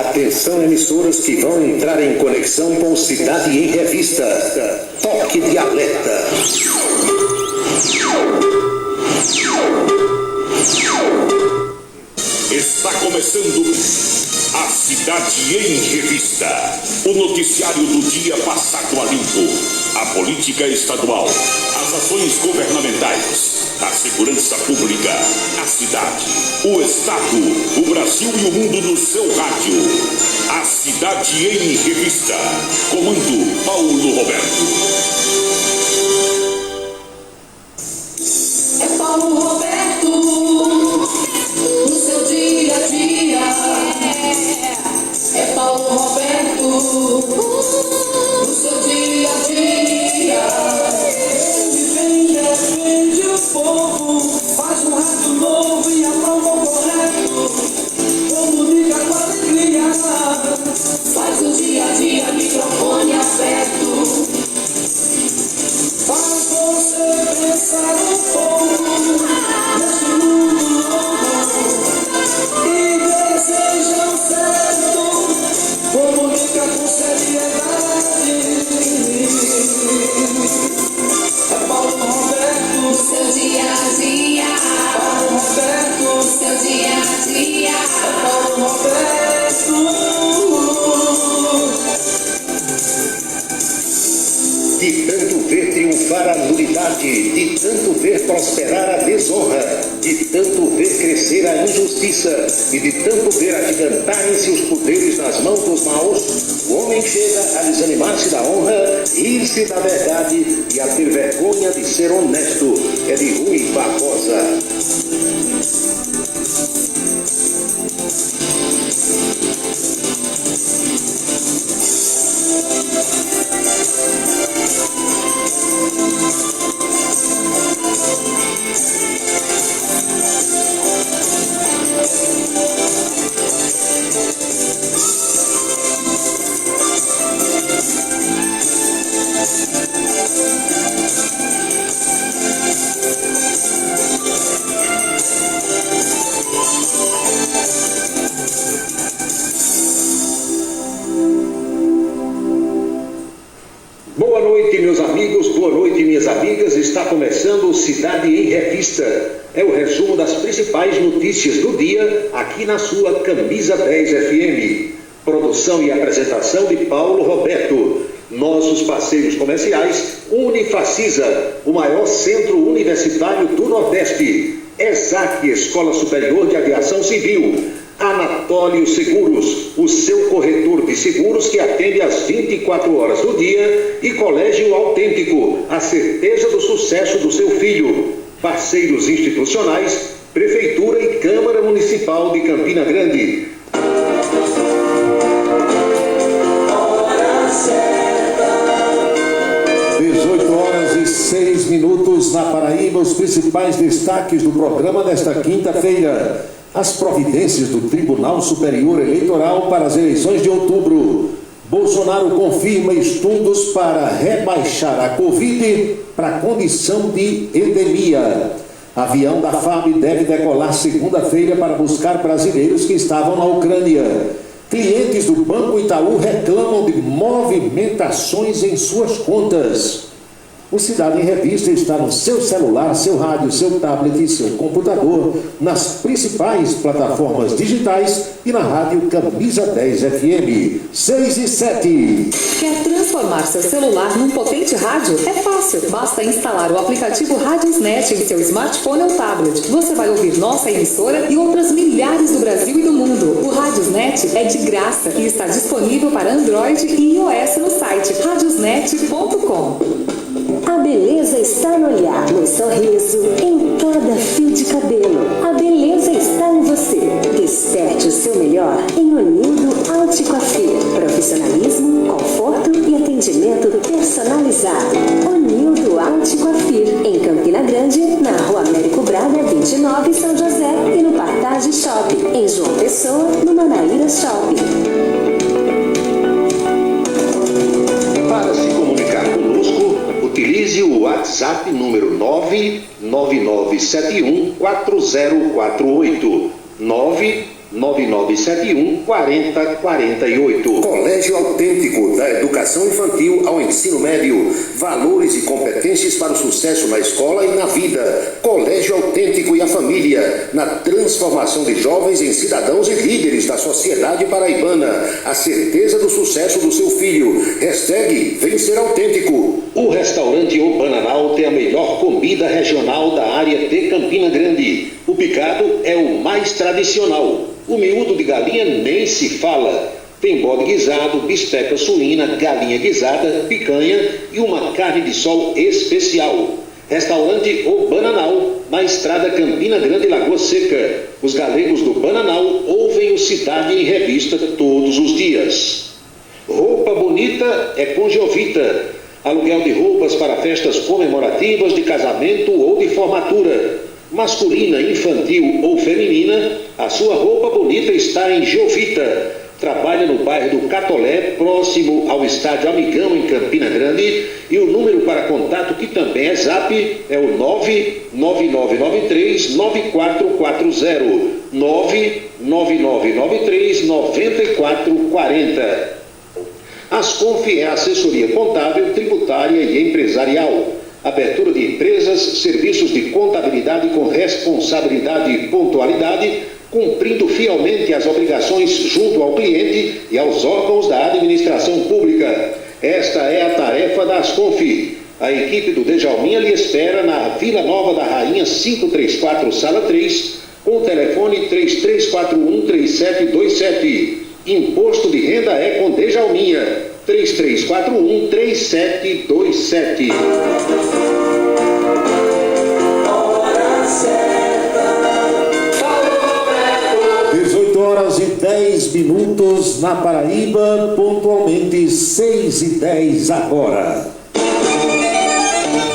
Atenção, emissoras que vão entrar em conexão com Cidade em Revista. Toque de alerta. Está começando a Cidade em Revista, o noticiário do dia passado a limpo. A política estadual, as ações governamentais, a segurança pública, a cidade, o estado, o Brasil e o mundo no seu rádio. A Cidade em Revista. Comando Paulo Roberto. É Paulo Roberto, no seu dia a dia. É Paulo Roberto, no seu dia a dia. Ele vem, defende o povo, faz um rádio novo e aprova o correto. Comunica com alegria, faz o dia a dia, microfone aberto. Faz você pensar um pouco neste mundo novo e deseja o certo. Comunica com seriedade. É Paulo Roberto, seu dia a dia. Paulo Roberto, seu dia a dia. É Paulo Roberto. De tanto ver triunfar a nulidade, de tanto ver prosperar a desonra, de tanto ver crescer a injustiça e de tanto ver agigantarem-se os poderes nas mãos dos maus, o homem chega a desanimar-se da honra, rir-se da verdade e a ter vergonha de ser honesto. É de Rui Barbosa. Está começando o Cidade em Revista. É o resumo das principais notícias do dia aqui na sua Camisa 10 FM. Produção e apresentação de Paulo Roberto. Nossos parceiros comerciais: Unifacisa, o maior centro universitário do Nordeste. ESAC, Escola Superior de Aviação Civil. Anatólio Seguros, o seu corretor de seguros que atende às 24 horas do dia, e Colégio Autêntico, a certeza do sucesso do seu filho. Parceiros institucionais: Prefeitura e Câmara Municipal de Campina Grande. Minutos na Paraíba, os principais destaques do programa desta quinta-feira. As providências do Tribunal Superior Eleitoral para as eleições de outubro. Bolsonaro confirma estudos para rebaixar a Covid para condição de endemia. Avião da FAB deve decolar segunda-feira para buscar brasileiros que estavam na Ucrânia. Clientes do Banco Itaú reclamam de movimentações em suas contas. O Cidade em Revista está no seu celular, seu rádio, seu tablet e seu computador, nas principais plataformas digitais e na rádio Camisa 10 FM, 6 e 7. Quer transformar seu celular num potente rádio? É fácil, basta instalar o aplicativo Radiosnet em seu smartphone ou tablet. Você vai ouvir nossa emissora e outras milhares do Brasil e do mundo. O Radiosnet é de graça e está disponível para Android e iOS no site radiosnet.com. A beleza está no olhar, no sorriso, em cada fio de cabelo. A beleza está em você. Desperte o seu melhor em Onildo Alticoafir. Profissionalismo, conforto e atendimento personalizado. Onildo Alticoafir, em Campina Grande, na Rua Américo Braga, 29, São José, e no Partage Shopping, em João Pessoa, no Manaíra Shopping. Para se comunicar conosco, utilize o WhatsApp número 999714048. 9971 4048. Colégio Autêntico, da educação infantil ao ensino médio. Valores e competências para o sucesso na escola e na vida. Colégio Autêntico e a família, na transformação de jovens em cidadãos e líderes da sociedade paraibana. A certeza do sucesso do seu filho. Hashtag Vem Ser Autêntico. O restaurante O Bananal tem a melhor comida regional da área de Campina Grande. O picado é o mais tradicional. O miúdo de galinha nem se fala. Tem bode guisado, bisteca suína, galinha guisada, picanha e uma carne de sol especial. Restaurante O Bananal, na estrada Campina Grande, Lagoa Seca. Os galegos do Bananal ouvem o Cidade em Revista todos os dias. Roupa bonita é com Jovita. Aluguel de roupas para festas comemorativas de casamento ou de formatura. Masculina, infantil ou feminina, a sua roupa bonita está em Jovita. Trabalha no bairro do Catolé, próximo ao Estádio Amigão, em Campina Grande. E o número para contato, que também é Zap, é o 99993-9440. 99993-9440. Asconf é assessoria contábil, tributária e empresarial. Abertura de empresas, serviços de contabilidade com responsabilidade e pontualidade, cumprindo fielmente as obrigações junto ao cliente e aos órgãos da administração pública. Esta é a tarefa da Asconf. A equipe do Djalminha lhe espera na Vila Nova da Rainha 534, Sala 3, com o telefone 3341-3727. Imposto de renda é com Djalminha. 3341-3727. 18 horas e 10 minutos na Paraíba, pontualmente 6h10 agora.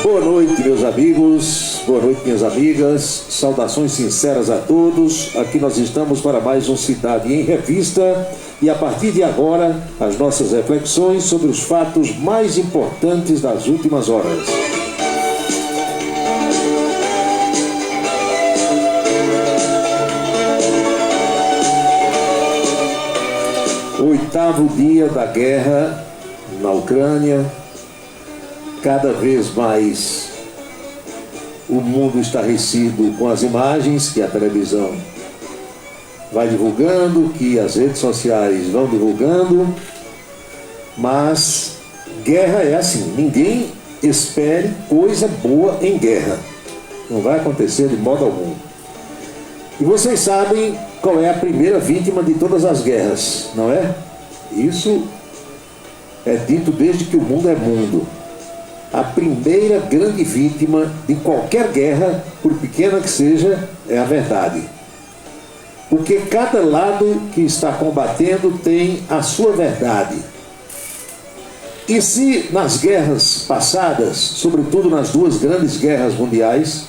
Boa noite, meus amigos, boa noite, minhas amigas, saudações sinceras a todos. Aqui nós estamos para mais um Cidade em Revista e a partir de agora as nossas reflexões sobre os fatos mais importantes das últimas horas. Oitavo dia da guerra na Ucrânia. Cada vez mais o mundo estarrecido com as imagens que a televisão vai divulgando, que as redes sociais vão divulgando, mas guerra é assim, ninguém espere coisa boa em guerra, não vai acontecer de modo algum. E vocês sabem qual é a primeira vítima de todas as guerras, não é? Isso é dito desde que o mundo é mundo. A primeira grande vítima de qualquer guerra, por pequena que seja, é a verdade. Porque cada lado que está combatendo tem a sua verdade. E se nas guerras passadas, sobretudo nas duas grandes guerras mundiais,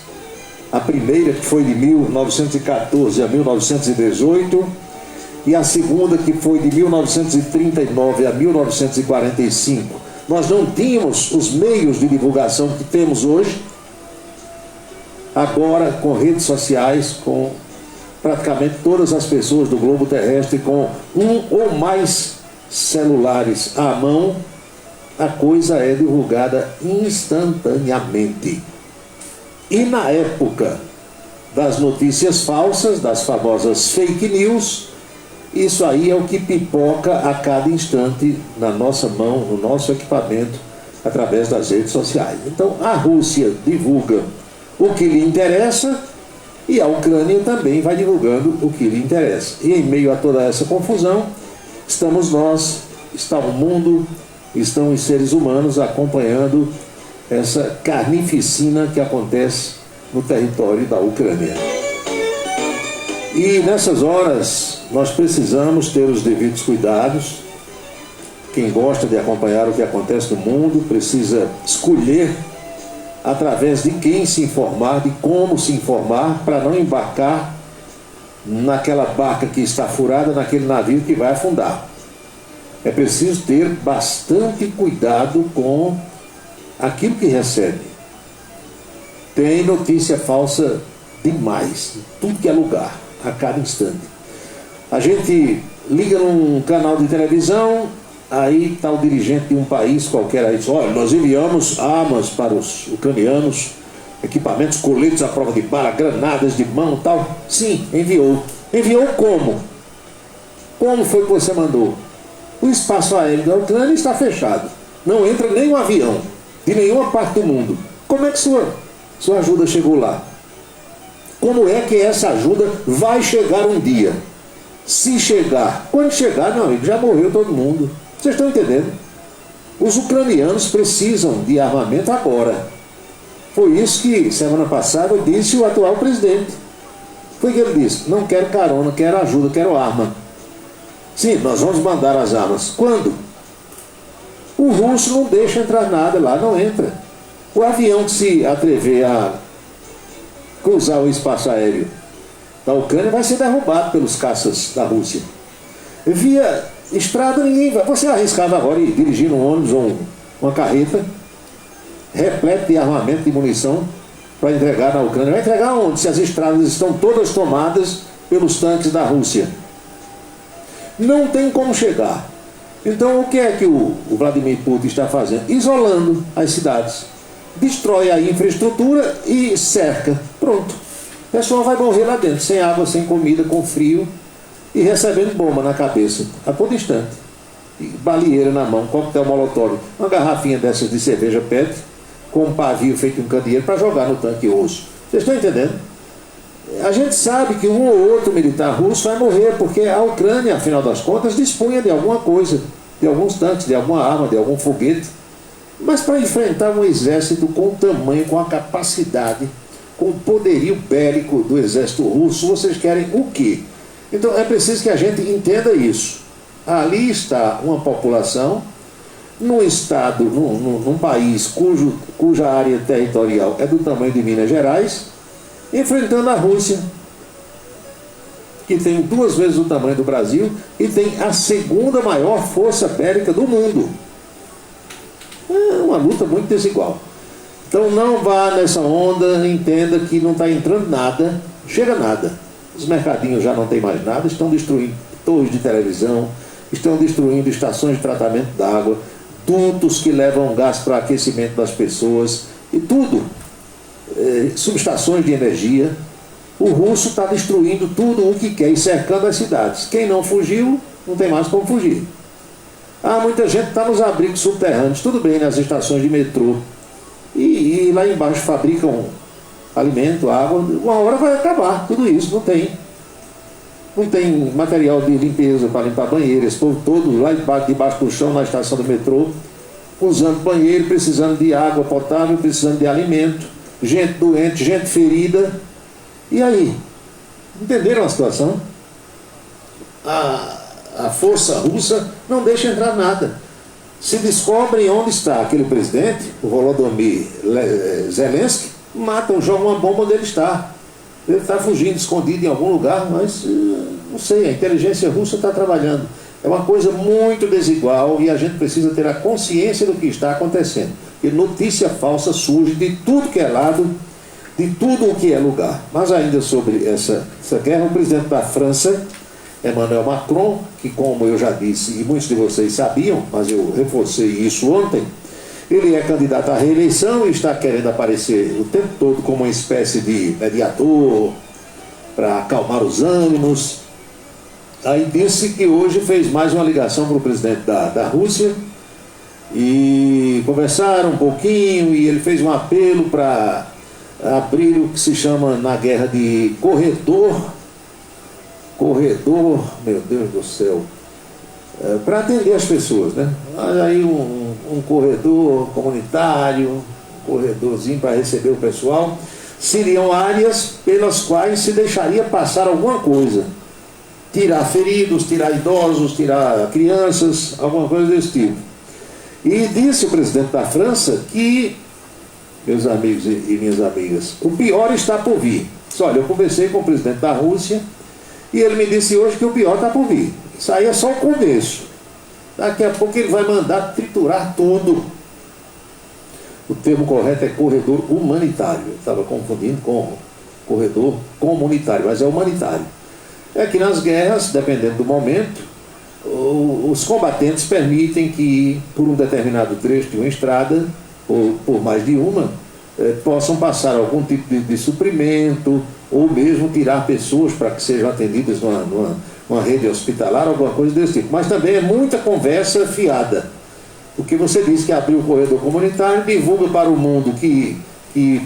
a primeira que foi de 1914 a 1918 e a segunda que foi de 1939 a 1945, nós não tínhamos os meios de divulgação que temos hoje. Agora, com redes sociais, com praticamente todas as pessoas do globo terrestre com um ou mais celulares à mão, a coisa é divulgada instantaneamente. E na época das notícias falsas, das famosas fake news, isso aí é o que pipoca a cada instante na nossa mão, no nosso equipamento, através das redes sociais. Então a Rússia divulga o que lhe interessa e a Ucrânia também vai divulgando o que lhe interessa. E em meio a toda essa confusão, estamos nós, está o mundo, estão os seres humanos acompanhando essa carnificina que acontece no território da Ucrânia. E nessas horas nós precisamos ter os devidos cuidados. Quem gosta de acompanhar o que acontece no mundo precisa escolher através de quem se informar, de como se informar, para não embarcar naquela barca que está furada, naquele navio que vai afundar. É preciso ter bastante cuidado com aquilo que recebe. Tem notícia falsa demais, em tudo que é lugar, a cada instante. A gente liga num canal de televisão, aí está o dirigente de um país qualquer aí diz, olha, nós enviamos armas para os ucranianos, equipamentos, coletes à prova de bala, granadas de mão e tal. Sim, enviou. Enviou como? Como foi que você mandou? O espaço aéreo da Ucrânia está fechado. Não entra nenhum avião de nenhuma parte do mundo. Como é que sua ajuda chegou lá? Como é que essa ajuda vai chegar um dia? Se chegar, quando chegar, meu amigo, já morreu todo mundo. Vocês estão entendendo? Os ucranianos precisam de armamento agora. Foi isso que semana passada disse o atual presidente. Foi que ele disse, não quero carona, quero ajuda, quero arma. Sim, nós vamos mandar as armas. Quando? O russo não deixa entrar nada lá, não entra. O avião que se atrever a cruzar o espaço aéreo da Ucrânia vai ser derrubado pelos caças da Rússia. Via estrada ninguém vai. Você arriscava agora ir dirigir um ônibus ou uma carreta repleto de armamento, de munição para entregar na Ucrânia. Vai entregar onde? Se as estradas estão todas tomadas pelos tanques da Rússia. Não tem como chegar. Então o que é que o Vladimir Putin está fazendo? Isolando as cidades. Destrói a infraestrutura e cerca. Pronto. O pessoal vai morrer lá dentro, sem água, sem comida, com frio e recebendo bomba na cabeça, a todo instante. E baleeira na mão, coquetel molotov, uma garrafinha dessas de cerveja PET, com um pavio feito em candeeiro para jogar no tanque russo. Vocês estão entendendo? A gente sabe que um ou outro militar russo vai morrer, porque a Ucrânia, afinal das contas, dispunha de alguma coisa, de alguns tanques, de alguma arma, de algum foguete. Mas para enfrentar um exército com o tamanho, com a capacidade, com o poderio bélico do exército russo, vocês querem o quê? Então é preciso que a gente entenda isso. Ali está uma população, num estado, num país cuja área territorial é do tamanho de Minas Gerais, enfrentando a Rússia, que tem 2 vezes o tamanho do Brasil e tem a segunda maior força bélica do mundo. É uma luta muito desigual. Então não vá nessa onda, entenda que não está entrando nada, chega nada. Os mercadinhos já não tem mais nada, estão destruindo torres de televisão, estão destruindo estações de tratamento d'água, dutos que levam gás para aquecimento das pessoas, e tudo, subestações de energia. O russo está destruindo tudo o que quer e cercando as cidades. Quem não fugiu, não tem mais como fugir. Muita gente está nos abrigos subterrâneos, tudo bem, nas estações de metrô. E lá embaixo fabricam alimento, água. Uma hora vai acabar tudo isso, não tem material de limpeza para limpar banheiro. Esse povo todo lá debaixo do chão na estação do metrô, usando banheiro, precisando de água potável, precisando de alimento, gente doente, gente ferida. E aí? Entenderam a situação? A força russa não deixa entrar nada. Se descobrem onde está aquele presidente, o Volodymyr Zelensky, matam, jogam uma bomba onde ele está. Ele está fugindo, escondido em algum lugar, mas não sei, a inteligência russa está trabalhando. É uma coisa muito desigual e a gente precisa ter a consciência do que está acontecendo. E notícia falsa surge de tudo que é lado, de tudo o que é lugar. Mas ainda sobre essa guerra, o presidente da França, Emmanuel Macron, que como eu já disse, e muitos de vocês sabiam, mas eu reforcei isso ontem, ele é candidato à reeleição e está querendo aparecer o tempo todo como uma espécie de mediador para acalmar os ânimos. Aí disse que hoje fez mais uma ligação para o presidente da Rússia e conversaram um pouquinho e ele fez um apelo para abrir o que se chama na guerra de corredor, meu Deus do céu, para atender as pessoas, né? Aí um corredor comunitário, um corredorzinho para receber o pessoal, seriam áreas pelas quais se deixaria passar alguma coisa, tirar feridos, tirar idosos, tirar crianças, alguma coisa desse tipo. E disse o presidente da França que, meus amigos e minhas amigas, o pior está por vir. Olha, eu conversei com o presidente da Rússia e ele me disse hoje que o pior está por vir. Isso aí é só o começo. Daqui a pouco ele vai mandar triturar tudo. O termo correto é corredor humanitário. Eu estava confundindo com corredor comunitário, mas é humanitário. é que nas guerras, dependendo do momento, os combatentes permitem que, por um determinado trecho de uma estrada, ou por mais de uma, possam passar algum tipo de suprimento, ou mesmo tirar pessoas para que sejam atendidas numa rede hospitalar, alguma coisa desse tipo. Mas também é muita conversa fiada. Porque você diz que abriu o corredor comunitário, divulga para o mundo que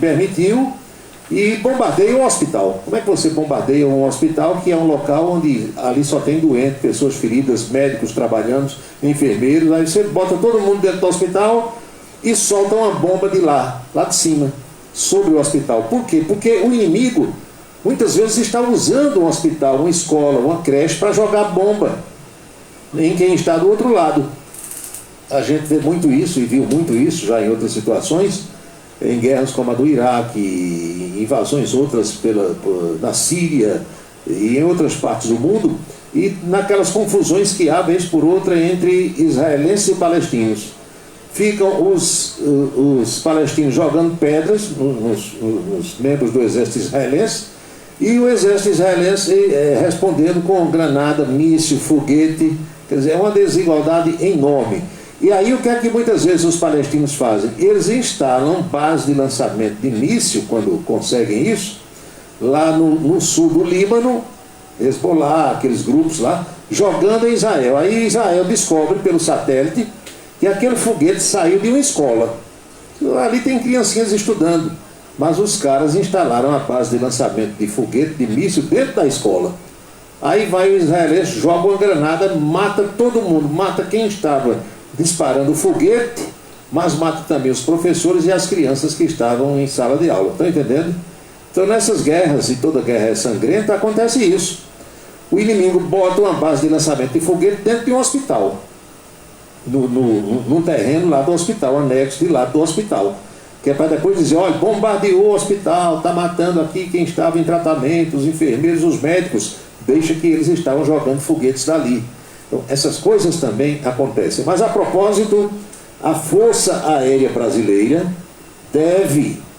permitiu, e bombardeia um hospital. Como é que você bombardeia um hospital que é um local onde ali só tem doente, pessoas feridas, médicos trabalhando, enfermeiros, aí você bota todo mundo dentro do hospital e solta uma bomba de lá de cima, sobre o hospital. Por quê? Porque o inimigo muitas vezes está usando um hospital, uma escola, uma creche para jogar bomba em quem está do outro lado. A gente vê muito isso e viu muito isso já em outras situações, em guerras como a do Iraque, invasões outras na Síria e em outras partes do mundo, e naquelas confusões que há, vez por outra, entre israelenses e palestinos. Ficam os palestinos jogando pedras nos membros do exército israelense, e o exército israelense respondendo com granada, míssil, foguete. Quer dizer, é uma desigualdade enorme. E aí o que é que muitas vezes os palestinos fazem? Eles instalam base de lançamento de míssil, quando conseguem isso, lá no sul do Líbano, Hezbollah, aqueles grupos lá, jogando em Israel. Aí Israel descobre pelo satélite que aquele foguete saiu de uma escola. Ali tem criancinhas estudando, mas os caras instalaram a base de lançamento de foguete, de míssil, dentro da escola. Aí vai o israelense, joga uma granada, mata todo mundo, mata quem estava disparando o foguete, mas mata também os professores e as crianças que estavam em sala de aula. Estão entendendo? Então nessas guerras, e toda guerra é sangrenta, acontece isso. O inimigo bota uma base de lançamento de foguete dentro de um hospital, num terreno lá do hospital, anexo de lado do hospital, que é para depois dizer, olha, bombardeou o hospital, está matando aqui quem estava em tratamento, os enfermeiros, os médicos, deixa que eles estavam jogando foguetes dali. Então, essas coisas também acontecem. Mas, a propósito, a Força Aérea Brasileira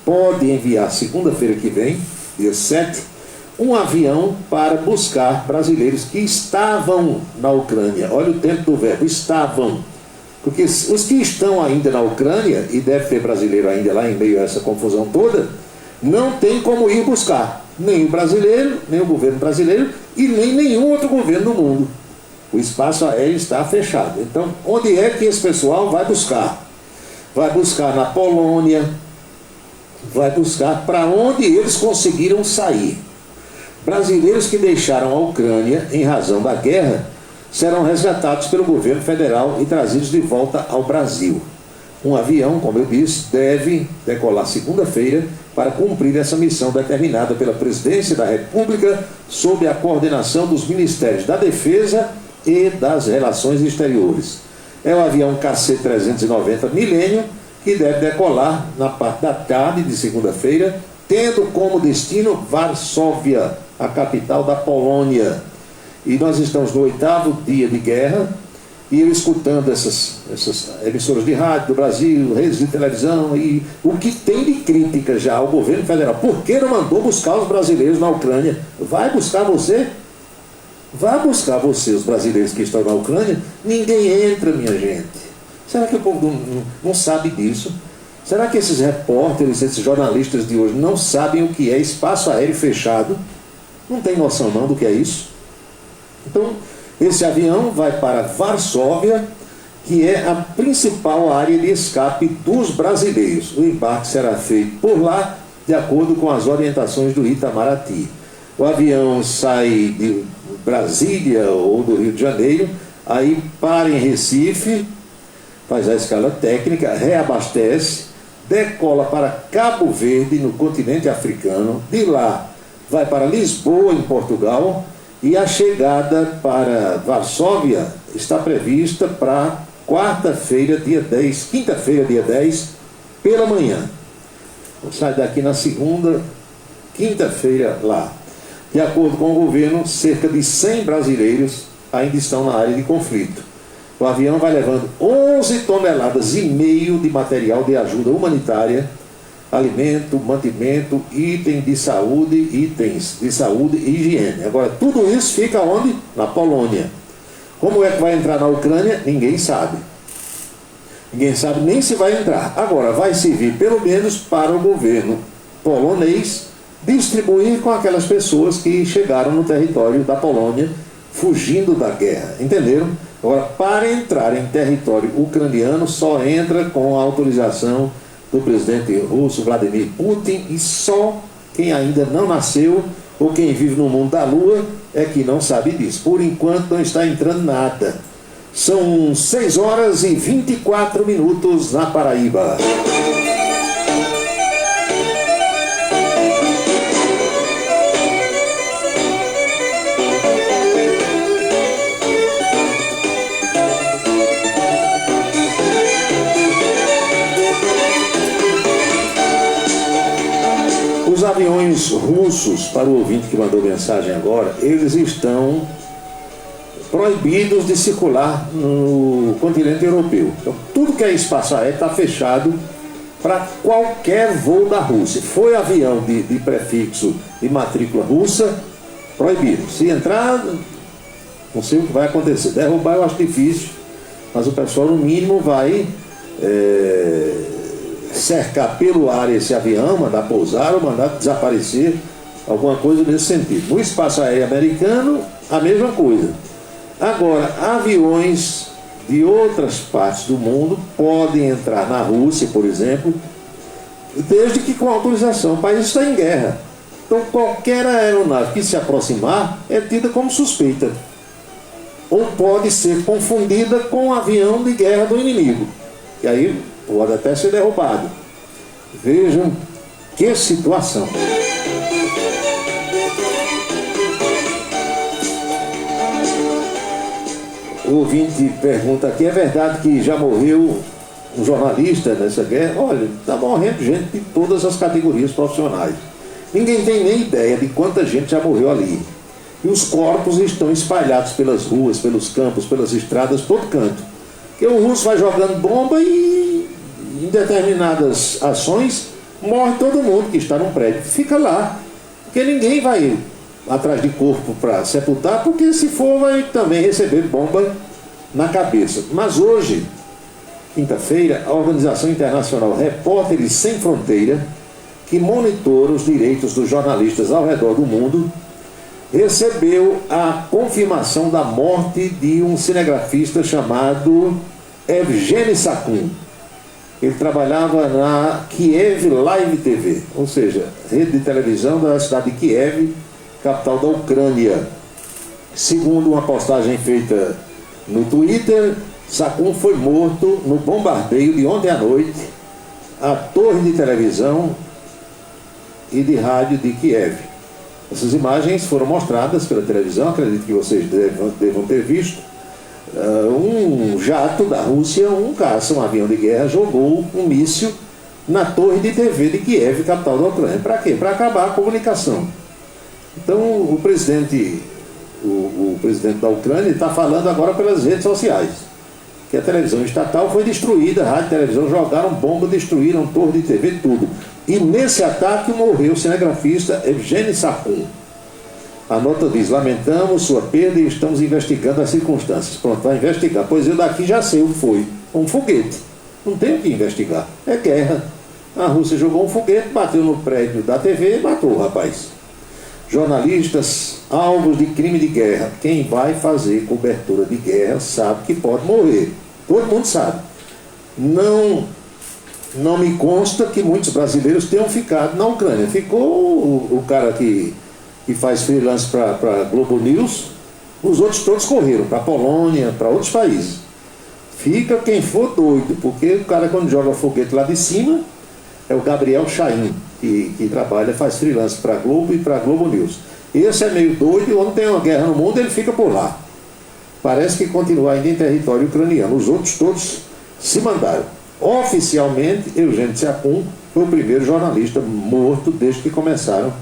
pode enviar, segunda-feira que vem, dia 7, um avião para buscar brasileiros que estavam na Ucrânia. Olha o tempo do verbo, estavam. Porque os que estão ainda na Ucrânia, e deve ter brasileiro ainda lá em meio a essa confusão toda, não tem como ir buscar. Nem o brasileiro, nem o governo brasileiro, e nem nenhum outro governo do mundo. O espaço aéreo está fechado. Então, onde é que esse pessoal vai buscar? Vai buscar na Polônia, vai buscar para onde eles conseguiram sair. Brasileiros que deixaram a Ucrânia em razão da guerra serão resgatados pelo governo federal e trazidos de volta ao Brasil. Um avião, como eu disse, deve decolar segunda-feira para cumprir essa missão determinada pela Presidência da República sob a coordenação dos Ministérios da Defesa e das Relações Exteriores. É o avião KC-390 Millennium, que deve decolar na parte da tarde de segunda-feira, tendo como destino Varsóvia, a capital da Polônia. E nós estamos no 8º dia de guerra, e eu escutando essas emissoras de rádio do Brasil, redes de televisão, e o que tem de crítica já ao governo federal. Por que não mandou buscar os brasileiros na Ucrânia? Vai buscar você? Vai buscar você, os brasileiros que estão na Ucrânia? Ninguém entra, minha gente. Será que o povo não sabe disso? Será que esses repórteres, esses jornalistas de hoje não sabem o que é espaço aéreo fechado? Não tem noção não do que é isso? Então, esse avião vai para Varsóvia, que é a principal área de escape dos brasileiros. O embarque será feito por lá, de acordo com as orientações do Itamaraty. O avião sai de Brasília ou do Rio de Janeiro, aí para em Recife, faz a escala técnica, reabastece, decola para Cabo Verde, no continente africano, de lá vai para Lisboa, em Portugal, e a chegada para Varsóvia está prevista para quinta-feira, dia 10, pela manhã. Sai daqui na segunda, quinta-feira lá. De acordo com o governo, cerca de 100 brasileiros ainda estão na área de conflito. O avião vai levando 11,5 toneladas de material de ajuda humanitária alimento, mantimento, itens de saúde e higiene. Agora, tudo isso fica onde? Na Polônia. Como é que vai entrar na Ucrânia? Ninguém sabe. Ninguém sabe nem se vai entrar. Agora, vai servir pelo menos para o governo polonês distribuir com aquelas pessoas que chegaram no território da Polônia fugindo da guerra. Entenderam? Agora, para entrar em território ucraniano, só entra com a autorização do presidente russo Vladimir Putin, e só quem ainda não nasceu ou quem vive no mundo da lua é que não sabe disso. Por enquanto não está entrando nada. São 6 horas e 24 minutos na Paraíba. Os aviões russos, para o ouvinte que mandou mensagem agora, eles estão proibidos de circular no continente europeu. Então, tudo que é espaço aéreo está fechado para qualquer voo da Rússia. Foi avião de prefixo de matrícula russa, proibido. Se entrar, não sei o que vai acontecer. Derrubar eu acho difícil, mas o pessoal no mínimo vai cercar pelo ar esse avião, mandar pousar ou mandar desaparecer, alguma coisa nesse sentido. No espaço aéreo americano, a mesma coisa. Agora, aviões de outras partes do mundo podem entrar na Rússia, por exemplo, desde que com autorização. O país está em guerra. Então, qualquer aeronave que se aproximar é tida como suspeita. Ou pode ser confundida com um avião de guerra do inimigo. E aí pode até ser derrubado. Vejam que situação. O ouvinte pergunta aqui: é verdade que já morreu um jornalista nessa guerra? Olha, está morrendo gente de todas as categorias profissionais. Ninguém tem nem ideia de quanta gente já morreu ali. E os corpos estão espalhados pelas ruas, pelos campos, pelas estradas, todo canto. Porque o russo vai jogando bomba e em determinadas ações morre todo mundo que está num prédio. Fica lá. Porque ninguém vai atrás de corpo para sepultar, porque se for vai também receber bomba na cabeça. Mas hoje, quinta-feira, a Organização Internacional Repórteres Sem Fronteira, que monitora os direitos dos jornalistas ao redor do mundo, recebeu a confirmação da morte de um cinegrafista chamado Evgeny Sakun. Ele trabalhava na Kiev Live TV, ou seja, rede de televisão da cidade de Kiev, capital da Ucrânia. Segundo uma postagem feita no Twitter, Sakun foi morto no bombardeio de ontem à noite à torre de televisão e de rádio de Kiev. Essas imagens foram mostradas pela televisão, acredito que vocês devam ter visto. Um jato da Rússia, um caça, um avião de guerra, jogou um míssil na torre de TV de Kiev, capital da Ucrânia. Para quê? Para acabar a comunicação. Então o presidente da Ucrânia está falando agora pelas redes sociais que a televisão estatal foi destruída, a rádio e televisão jogaram bomba, destruíram torre de TV, tudo. E nesse ataque morreu o cinegrafista Evgeny Sakun. A nota diz: lamentamos sua perda e estamos investigando as circunstâncias. Pronto, vai investigar. Pois eu daqui já sei o que foi. Um foguete. Não tem o que investigar. É guerra. A Rússia jogou um foguete, bateu no prédio da TV e matou o rapaz. Jornalistas, alvos de crime de guerra. Quem vai fazer cobertura de guerra sabe que pode morrer. Todo mundo sabe. Não me consta que muitos brasileiros tenham ficado na Ucrânia. Ficou o cara que faz freelance para Globo News. Os outros todos correram para a Polônia, para outros países. Fica quem for doido, porque o cara, quando joga foguete lá de cima, é o Gabriel Chaim, que trabalha, faz freelance para a Globo e para a Globo News. Esse é meio doido, e onde tem uma guerra no mundo, ele fica por lá. Parece que continua ainda em território ucraniano. Os outros todos se mandaram. Oficialmente, Evgeny Sakun foi o primeiro jornalista morto desde que começaram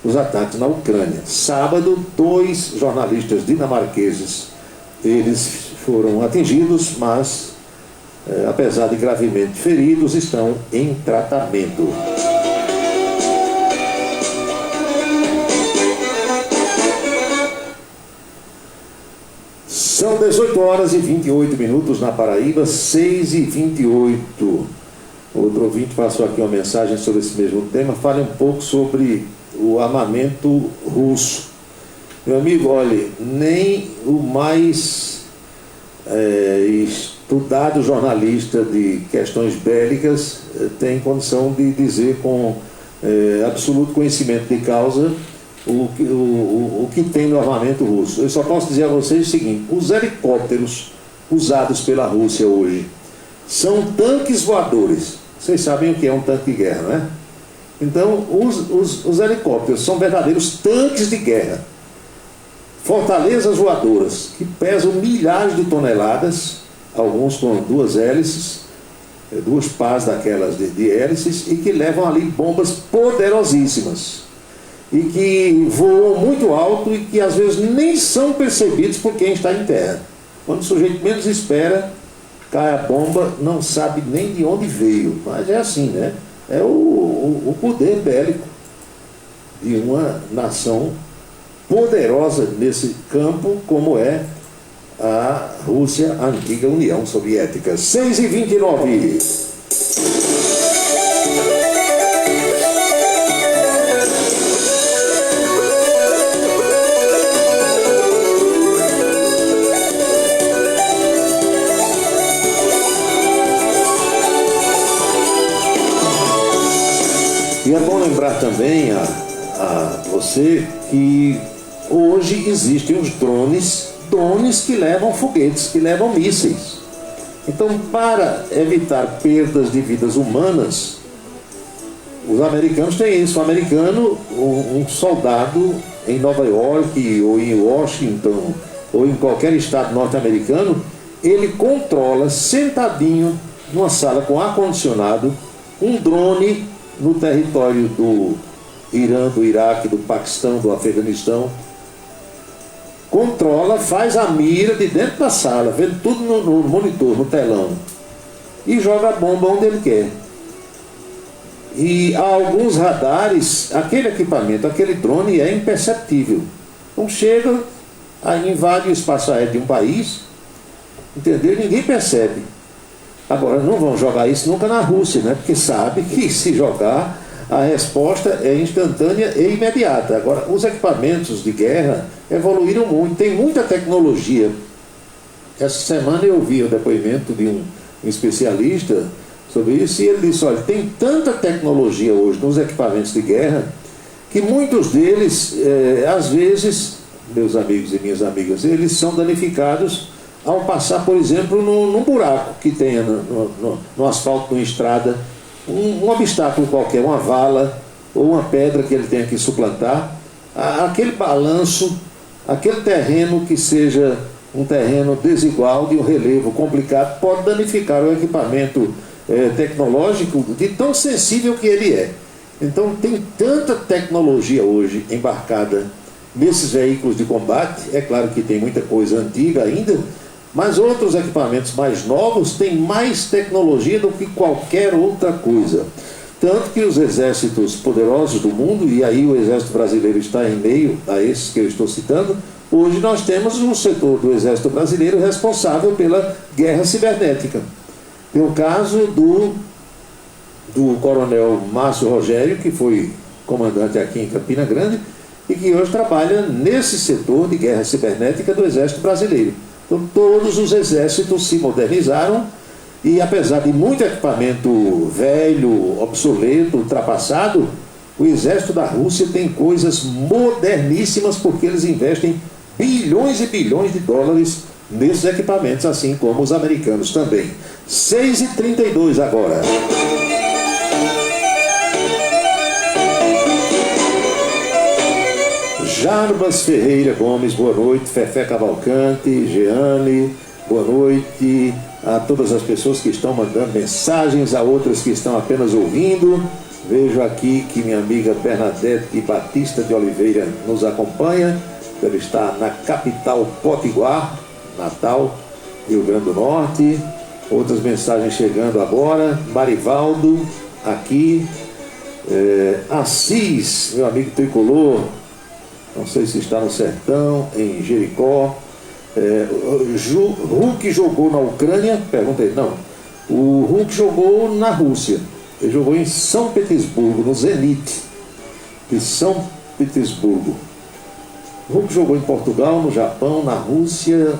os ataques na Ucrânia. Sábado, 2 jornalistas dinamarqueses, eles foram atingidos, mas apesar de gravemente feridos, estão em tratamento. São 18 horas e 28 minutos na Paraíba, 6h28. Outro ouvinte passou aqui uma mensagem sobre esse mesmo tema. Fale um pouco sobre o armamento russo. Meu amigo, olha, nem o mais estudado jornalista de questões bélicas tem condição de dizer com absoluto conhecimento de causa o que tem no armamento russo. Eu só posso dizer a vocês o seguinte: os helicópteros usados pela Rússia hoje são tanques voadores. Vocês sabem o que é um tanque de guerra, né? Então, os helicópteros são verdadeiros tanques de guerra. Fortalezas voadoras que pesam milhares de toneladas, alguns com duas hélices, duas pás daquelas de hélices, e que levam ali bombas poderosíssimas e que voam muito alto e que às vezes nem são percebidos por quem está em terra. Quando o sujeito menos espera, cai a bomba, não sabe nem de onde veio. Mas é assim, né? É o poder bélico de uma nação poderosa nesse campo, como é a Rússia, a antiga União Soviética. 6h29. E é bom lembrar também a você que hoje existem os drones que levam foguetes, que levam mísseis. Então, para evitar perdas de vidas humanas, os americanos têm isso. O americano, um soldado em Nova York, ou em Washington, ou em qualquer estado norte-americano, ele controla, sentadinho, numa sala com ar-condicionado, um drone no território do Irã, do Iraque, do Paquistão, do Afeganistão. Controla, faz a mira de dentro da sala, vendo tudo no monitor, no telão, e joga a bomba onde ele quer. E há alguns radares, aquele equipamento, aquele drone é imperceptível. Então chega, aí invade o espaço aéreo de um país, entendeu? E ninguém percebe. Agora, não vão jogar isso nunca na Rússia, né? Porque sabe que se jogar, a resposta é instantânea e imediata. Agora, os equipamentos de guerra evoluíram muito, tem muita tecnologia. Essa semana eu ouvi o depoimento de um especialista sobre isso, e ele disse: olha, tem tanta tecnologia hoje nos equipamentos de guerra, que muitos deles, às vezes, meus amigos e minhas amigas, eles são danificados ao passar, por exemplo, num buraco que tenha no asfalto, numa estrada, um obstáculo qualquer, uma vala ou uma pedra que ele tenha que suplantar. Aquele balanço, aquele terreno que seja um terreno desigual, de um relevo complicado, pode danificar o equipamento tecnológico de tão sensível que ele é. Então tem tanta tecnologia hoje embarcada nesses veículos de combate. É claro que tem muita coisa antiga ainda, mas outros equipamentos mais novos têm mais tecnologia do que qualquer outra coisa. Tanto que os exércitos poderosos do mundo, e aí o exército brasileiro está em meio a esses que eu estou citando, hoje nós temos um setor do exército brasileiro responsável pela guerra cibernética. Tem o caso do coronel Márcio Rogério, que foi comandante aqui em Campina Grande, e que hoje trabalha nesse setor de guerra cibernética do exército brasileiro. Então, todos os exércitos se modernizaram, e apesar de muito equipamento velho, obsoleto, ultrapassado, o exército da Rússia tem coisas moderníssimas, porque eles investem bilhões e bilhões de dólares nesses equipamentos, assim como os americanos também. 6h32 agora. Jarbas Ferreira Gomes, boa noite. Fefé Cavalcante, Jeane, boa noite a todas as pessoas que estão mandando mensagens, a outras que estão apenas ouvindo. Vejo aqui que minha amiga Bernadette Batista de Oliveira nos acompanha. Ela está na capital Potiguar, Natal, Rio Grande do Norte. Outras mensagens chegando agora. Marivaldo, aqui. Assis, meu amigo tricolor, não sei se está no sertão, em Jericó. Hulk jogou na Ucrânia? Perguntei. Não. O Hulk jogou na Rússia. Ele jogou em São Petersburgo, no Zenit de São Petersburgo. O Hulk jogou em Portugal, no Japão, na Rússia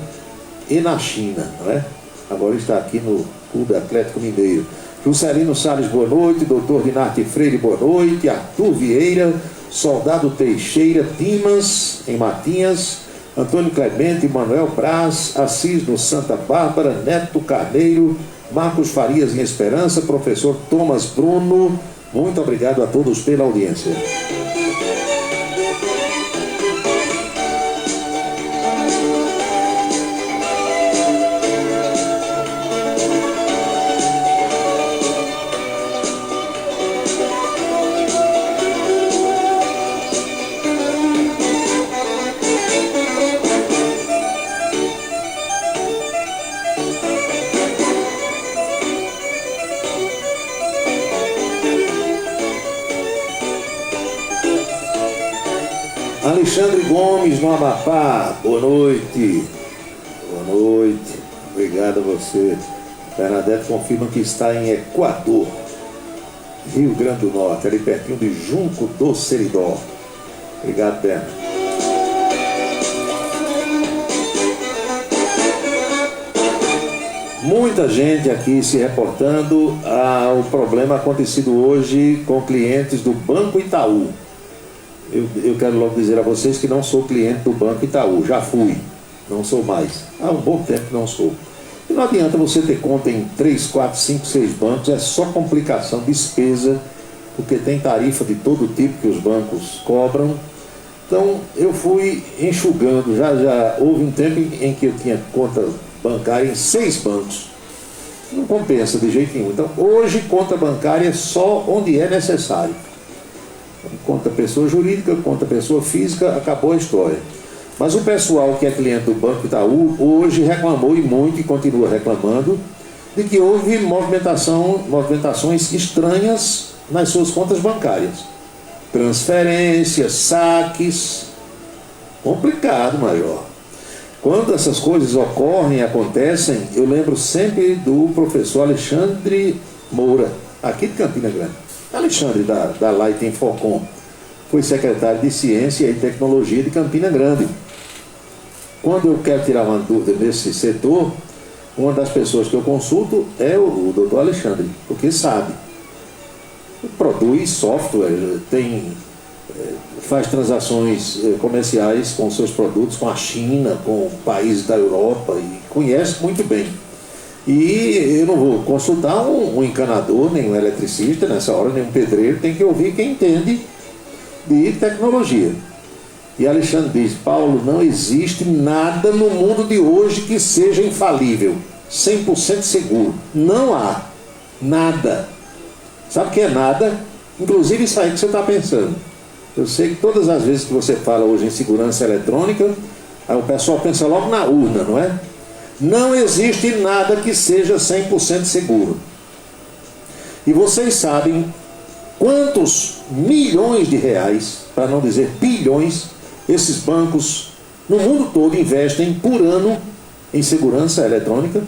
e na China, não é? Agora está aqui no Clube Atlético Mineiro. Juscelino Salles, boa noite. Doutor Dinarte Freire, boa noite. Arthur Vieira, Soldado Teixeira, Timas, em Matinhas, Antônio Clemente, Manuel Braz, Assis no Santa Bárbara, Neto Carneiro, Marcos Farias em Esperança, professor Thomas Bruno. Muito obrigado a todos pela audiência. Alexandre Gomes, no Amapá, boa noite. Boa noite, obrigado a você. Bernadette confirma que está em Equador, Rio Grande do Norte, ali pertinho de Junco do Seridó. Obrigado, Berna. Muita gente aqui se reportando ao problema acontecido hoje com clientes do Banco Itaú. Eu quero logo dizer a vocês que não sou cliente do Banco Itaú, já fui, não sou mais. Há um bom tempo que não sou. E não adianta você ter conta em 3, 4, 5, 6 bancos, é só complicação, despesa, porque tem tarifa de todo tipo que os bancos cobram. Então eu fui enxugando, já houve um tempo em que eu tinha conta bancária em 6 bancos. Não compensa de jeito nenhum. Então hoje conta bancária só onde é necessário. Conta pessoa jurídica, conta pessoa física, acabou a história. Mas o pessoal que é cliente do Banco Itaú hoje reclamou, e muito, e continua reclamando, de que houve movimentações estranhas nas suas contas bancárias. Transferências, saques. Complicado, Major. Quando essas coisas ocorrem, acontecem, eu lembro sempre do professor Alexandre Moura, aqui de Campina Grande. Alexandre, da Light Infocom, foi secretário de Ciência e Tecnologia de Campina Grande. Quando eu quero tirar uma dúvida nesse setor, uma das pessoas que eu consulto é o doutor Alexandre, porque sabe. Produz software, faz transações comerciais com seus produtos com a China, com países da Europa, e conhece muito bem. E eu não vou consultar um encanador, nem um eletricista nessa hora, nem um pedreiro, tem que ouvir quem entende de tecnologia. E Alexandre diz: Paulo, não existe nada no mundo de hoje que seja infalível, 100% seguro. Não há nada. Sabe o que é nada? Inclusive isso aí que você está pensando. Eu sei que todas as vezes que você fala hoje em segurança eletrônica, aí o pessoal pensa logo na urna, não é? Não existe nada que seja 100% seguro. E vocês sabem quantos milhões de reais, para não dizer bilhões, esses bancos no mundo todo investem por ano em segurança eletrônica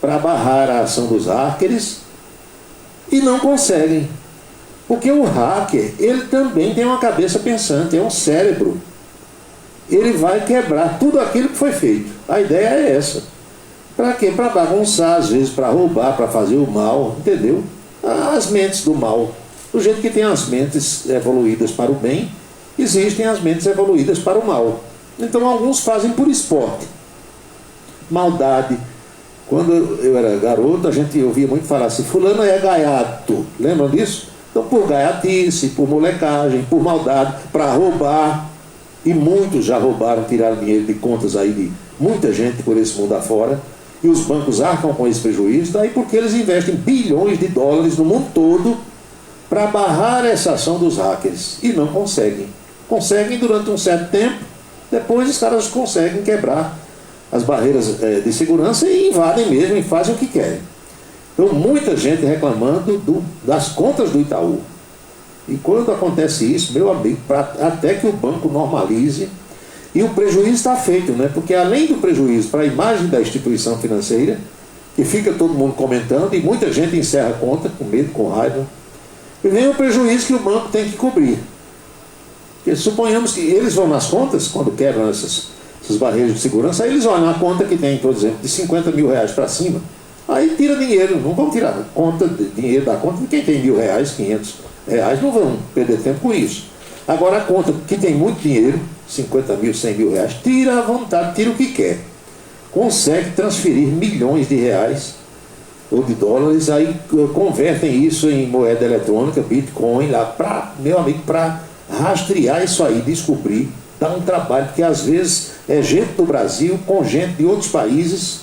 para barrar a ação dos hackers, e não conseguem. Porque o hacker, ele também tem uma cabeça pensante, é um cérebro. Ele vai quebrar tudo aquilo que foi feito. A ideia é essa. Para quê? Para bagunçar, às vezes para roubar, para fazer o mal, entendeu? As mentes do mal. Do jeito que tem as mentes evoluídas para o bem, existem as mentes evoluídas para o mal. Então alguns fazem por esporte. Maldade. Quando eu era garoto, a gente ouvia muito falar assim: fulano é gaiato. Lembram disso? Então por gaiatice, por molecagem, por maldade, para roubar. E muitos já roubaram, tiraram dinheiro de contas aí de muita gente por esse mundo afora. E os bancos arcam com esse prejuízo, daí porque eles investem bilhões de dólares no mundo todo para barrar essa ação dos hackers. E não conseguem. Conseguem durante um certo tempo, depois os caras conseguem quebrar as barreiras de segurança e invadem mesmo e fazem o que querem. Então muita gente reclamando das contas do Itaú. E quando acontece isso, meu amigo, até que o banco normalize, E o prejuízo está feito, né? Porque além do prejuízo para a imagem da instituição financeira, que fica todo mundo comentando, e muita gente encerra a conta com medo, com raiva, e vem o prejuízo que o banco tem que cobrir. Porque suponhamos que eles vão nas contas, quando quebram essas barreiras de segurança, aí eles olham a conta que tem, por exemplo, de 50 mil reais para cima, aí tira dinheiro, não vão tirar dinheiro da conta de quem tem 1.000 reais, 500 reais, não vão perder tempo com isso. Agora a conta que tem muito dinheiro, 50 mil, 100 mil reais, tira à vontade, tira o que quer. Consegue transferir milhões de reais ou de dólares, aí convertem isso em moeda eletrônica, Bitcoin, lá para, meu amigo, para rastrear isso aí, descobrir, dá um trabalho, porque às vezes é gente do Brasil com gente de outros países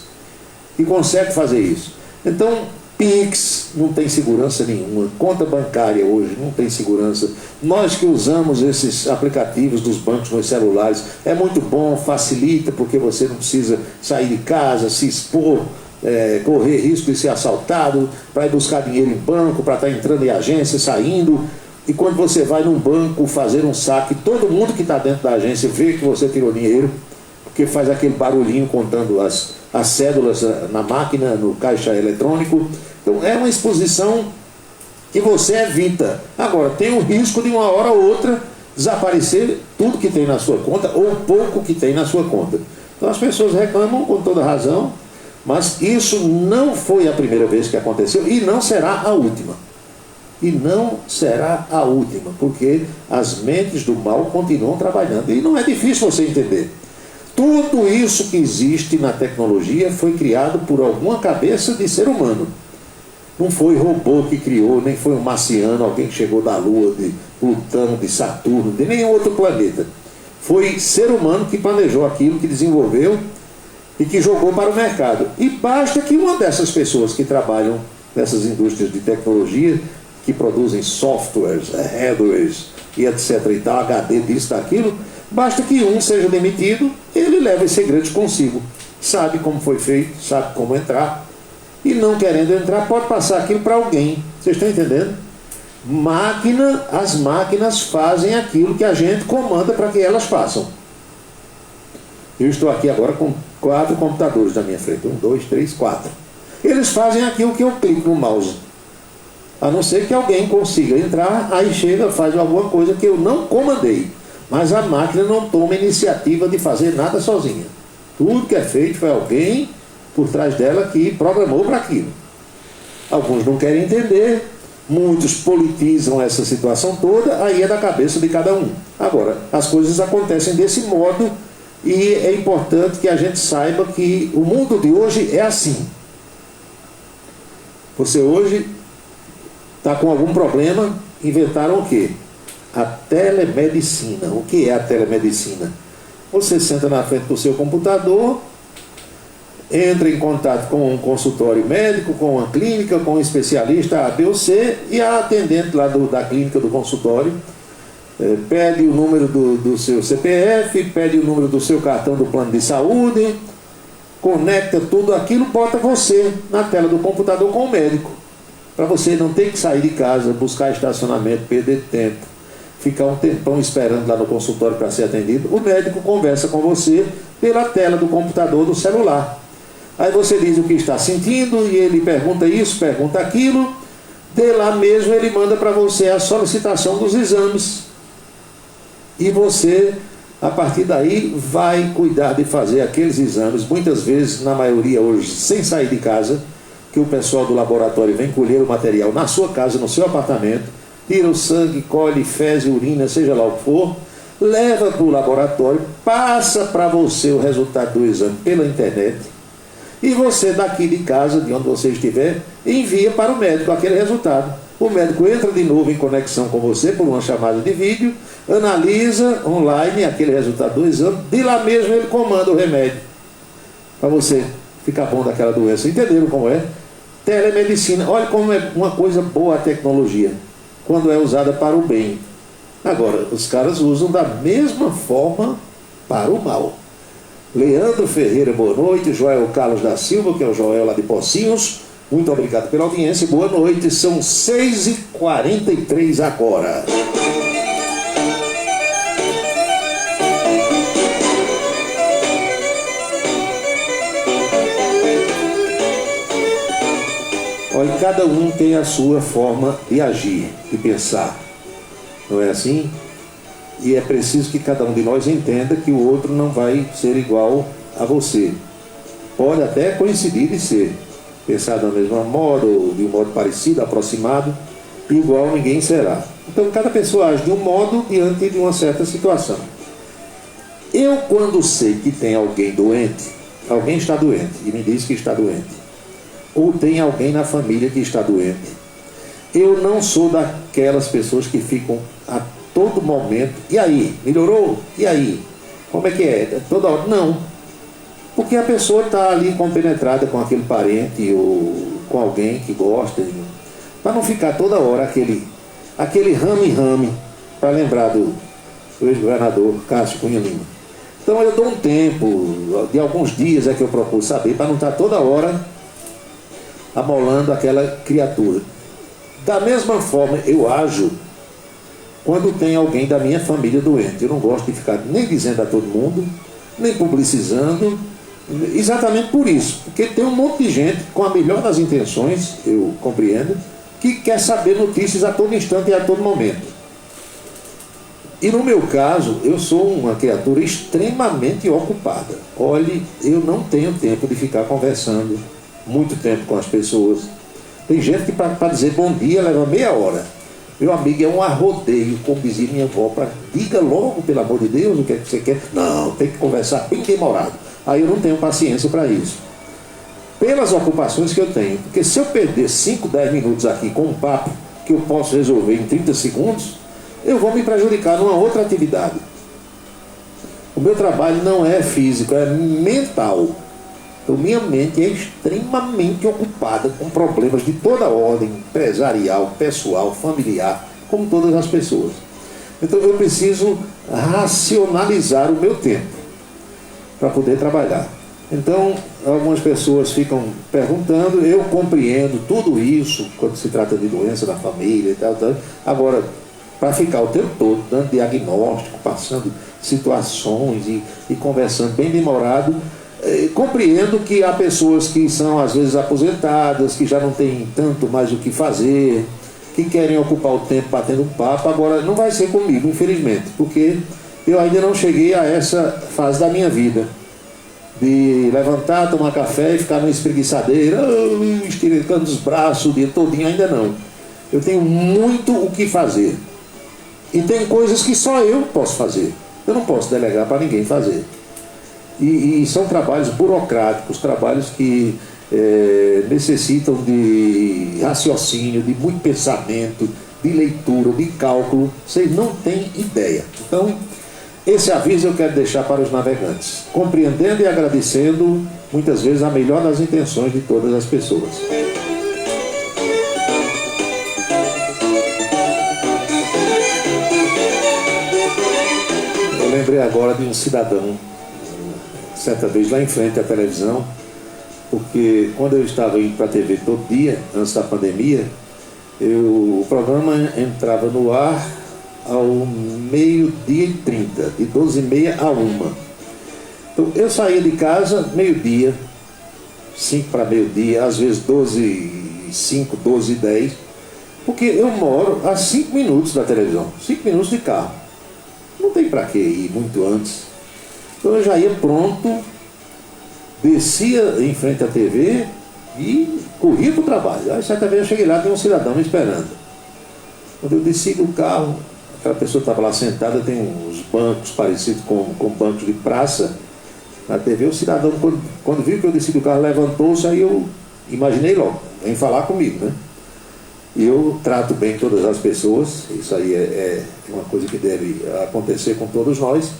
que consegue fazer isso. Então, Pix não tem segurança nenhuma, conta bancária hoje não tem segurança. Nós que usamos esses aplicativos dos bancos nos celulares, é muito bom, facilita, porque você não precisa sair de casa, se expor, correr risco de ser assaltado, para ir buscar dinheiro em banco, para estar entrando em agência, saindo. E quando você vai num banco fazer um saque, todo mundo que está dentro da agência vê que você tirou dinheiro, porque faz aquele barulhinho contando as cédulas na máquina, no caixa eletrônico. Então é uma exposição que você evita. Agora, tem o risco de uma hora ou outra desaparecer tudo que tem na sua conta ou pouco que tem na sua conta. Então as pessoas reclamam com toda razão, mas isso não foi a primeira vez que aconteceu e não será a última. E não será a última, porque as mentes do mal continuam trabalhando. E não é difícil você entender. Tudo isso que existe na tecnologia foi criado por alguma cabeça de ser humano. Não foi robô que criou, nem foi um marciano, alguém que chegou da Lua, de Plutão, de Saturno, de nenhum outro planeta. Foi ser humano que planejou aquilo, que desenvolveu e que jogou para o mercado. E basta que uma dessas pessoas que trabalham nessas indústrias de tecnologia, que produzem softwares, hardwares e etc. e tal, HD disso, daquilo, basta que um seja demitido, ele leva esse segredo consigo. Sabe como foi feito, sabe como entrar, e não querendo entrar, pode passar aquilo para alguém. Vocês estão entendendo? As máquinas fazem aquilo que a gente comanda para que elas façam. Eu estou aqui agora com 4 computadores na minha frente. 1, 2, 3, 4. Eles fazem aquilo que eu clico no mouse. A não ser que alguém consiga entrar, aí chega, faz alguma coisa que eu não comandei. Mas a máquina não toma iniciativa de fazer nada sozinha. Tudo que é feito foi alguém por trás dela que programou para aquilo. Alguns não querem entender, muitos politizam essa situação toda, aí é da cabeça de cada um. Agora, as coisas acontecem desse modo e é importante que a gente saiba que o mundo de hoje é assim. Você hoje está com algum problema, inventaram o quê? A telemedicina. O que é a telemedicina? Você senta na frente do seu computador, entra em contato com um consultório médico, com uma clínica, com um especialista A, B ou C, e a atendente lá da clínica, do consultório, pede o número do seu CPF, pede o número do seu cartão do plano de saúde, conecta tudo aquilo, bota você na tela do computador com o médico, para você não ter que sair de casa, buscar estacionamento, perder tempo, ficar um tempão esperando lá no consultório para ser atendido. O médico conversa com você pela tela do computador do celular. Aí você diz o que está sentindo e ele pergunta isso, pergunta aquilo. De lá mesmo ele manda para você a solicitação dos exames. E você, a partir daí, vai cuidar de fazer aqueles exames, muitas vezes, na maioria hoje, sem sair de casa, que o pessoal do laboratório vem colher o material na sua casa, no seu apartamento, tira o sangue, colhe fezes, urina, seja lá o que for, leva para o laboratório, passa para você o resultado do exame pela internet, e você daqui de casa, de onde você estiver, envia para o médico aquele resultado. O médico entra de novo em conexão com você por uma chamada de vídeo, analisa online aquele resultado do exame, de lá mesmo ele comanda o remédio para você ficar bom daquela doença. Entenderam como é? Telemedicina. Olha como é uma coisa boa a tecnologia, quando é usada para o bem. Agora, os caras usam da mesma forma para o mal. Leandro Ferreira, boa noite. Joel Carlos da Silva, que é o Joel lá de Pocinhos, muito obrigado pela audiência, boa noite. São 6h43 agora. Olha, cada um tem a sua forma de agir, de pensar. Não é assim? E é preciso que cada um de nós entenda que o outro não vai ser igual a você. Pode até coincidir de ser, pensar da mesma modo, ou de um modo parecido, aproximado, igual ninguém será. Então cada pessoa age de um modo diante de uma certa situação. Eu, quando sei que tem alguém doente, alguém está doente e me diz que está doente, ou tem alguém na família que está doente, eu não sou daquelas pessoas que ficam a todo momento, e aí, melhorou? E aí? Como é que é? Toda hora? Não. Porque a pessoa está ali compenetrada com aquele parente ou com alguém que gosta, para não ficar toda hora aquele rame-rame, para lembrar do ex-governador Cássio Cunha Lima. Então eu dou um tempo, de alguns dias é que eu procuro saber, para não estar toda hora amolando aquela criatura. Da mesma forma eu ajo quando tem alguém da minha família doente. Eu não gosto de ficar nem dizendo a todo mundo, nem publicizando, exatamente por isso, porque tem um monte de gente com a melhor das intenções, eu compreendo, que quer saber notícias a todo instante e a todo momento. E no meu caso, eu sou uma criatura extremamente ocupada. Olhe, eu não tenho tempo de ficar conversando muito tempo com as pessoas. Tem gente que para dizer bom dia leva meia hora. Meu amigo, é um arrodeio, como dizia minha avó, para diga logo, pelo amor de Deus, o que é que você quer. Não, tem que conversar bem demorado. Aí eu não tenho paciência para isso. Pelas ocupações que eu tenho. Porque se eu perder 5, 10 minutos aqui com um papo que eu posso resolver em 30 segundos, eu vou me prejudicar numa outra atividade. O meu trabalho não é físico, é mental. Então minha mente é extremamente ocupada com problemas de toda ordem, empresarial, pessoal, familiar, como todas as pessoas. Então eu preciso racionalizar o meu tempo para poder trabalhar. Então algumas pessoas ficam perguntando, eu compreendo tudo isso quando se trata de doença da família e tal. Agora, para ficar o tempo todo dando diagnóstico, passando situações e conversando bem demorado, compreendo que há pessoas que são às vezes aposentadas, que já não têm tanto mais o que fazer, que querem ocupar o tempo batendo um papo. Agora não vai ser comigo, infelizmente, porque eu ainda não cheguei a essa fase da minha vida de levantar, tomar café e ficar numa espreguiçadeira, esticando os braços o dia todinho. Ainda não. Eu tenho muito o que fazer e tem coisas que só eu posso fazer. Eu não posso delegar para ninguém fazer. E são trabalhos burocráticos, trabalhos que necessitam de raciocínio, de muito pensamento, de leitura, de cálculo. Vocês não têm ideia. Então, esse aviso eu quero deixar para os navegantes, compreendendo e agradecendo, muitas vezes, a melhor das intenções de todas as pessoas. Eu lembrei agora de um cidadão, certa vez lá em frente à televisão, porque quando eu estava indo para a TV todo dia, antes da pandemia, o programa entrava no ar ao 12h30, de 12h30 a 1h. Então eu saía de casa meio-dia, 5 para meio-dia, às vezes 12h05, 12h10, porque eu moro a 5 minutos da televisão, 5 minutos de carro. Não tem para que ir muito antes. Então eu já ia pronto, descia em frente à TV e corria para o trabalho. Aí certa vez eu cheguei lá, tinha um cidadão me esperando. Quando eu desci do carro, aquela pessoa estava lá sentada, tem uns bancos parecidos com bancos de praça na TV. O cidadão, quando viu que eu desci do carro, levantou-se, aí eu imaginei logo, vem falar comigo, né? E eu trato bem todas as pessoas, isso aí é uma coisa que deve acontecer com todos nós.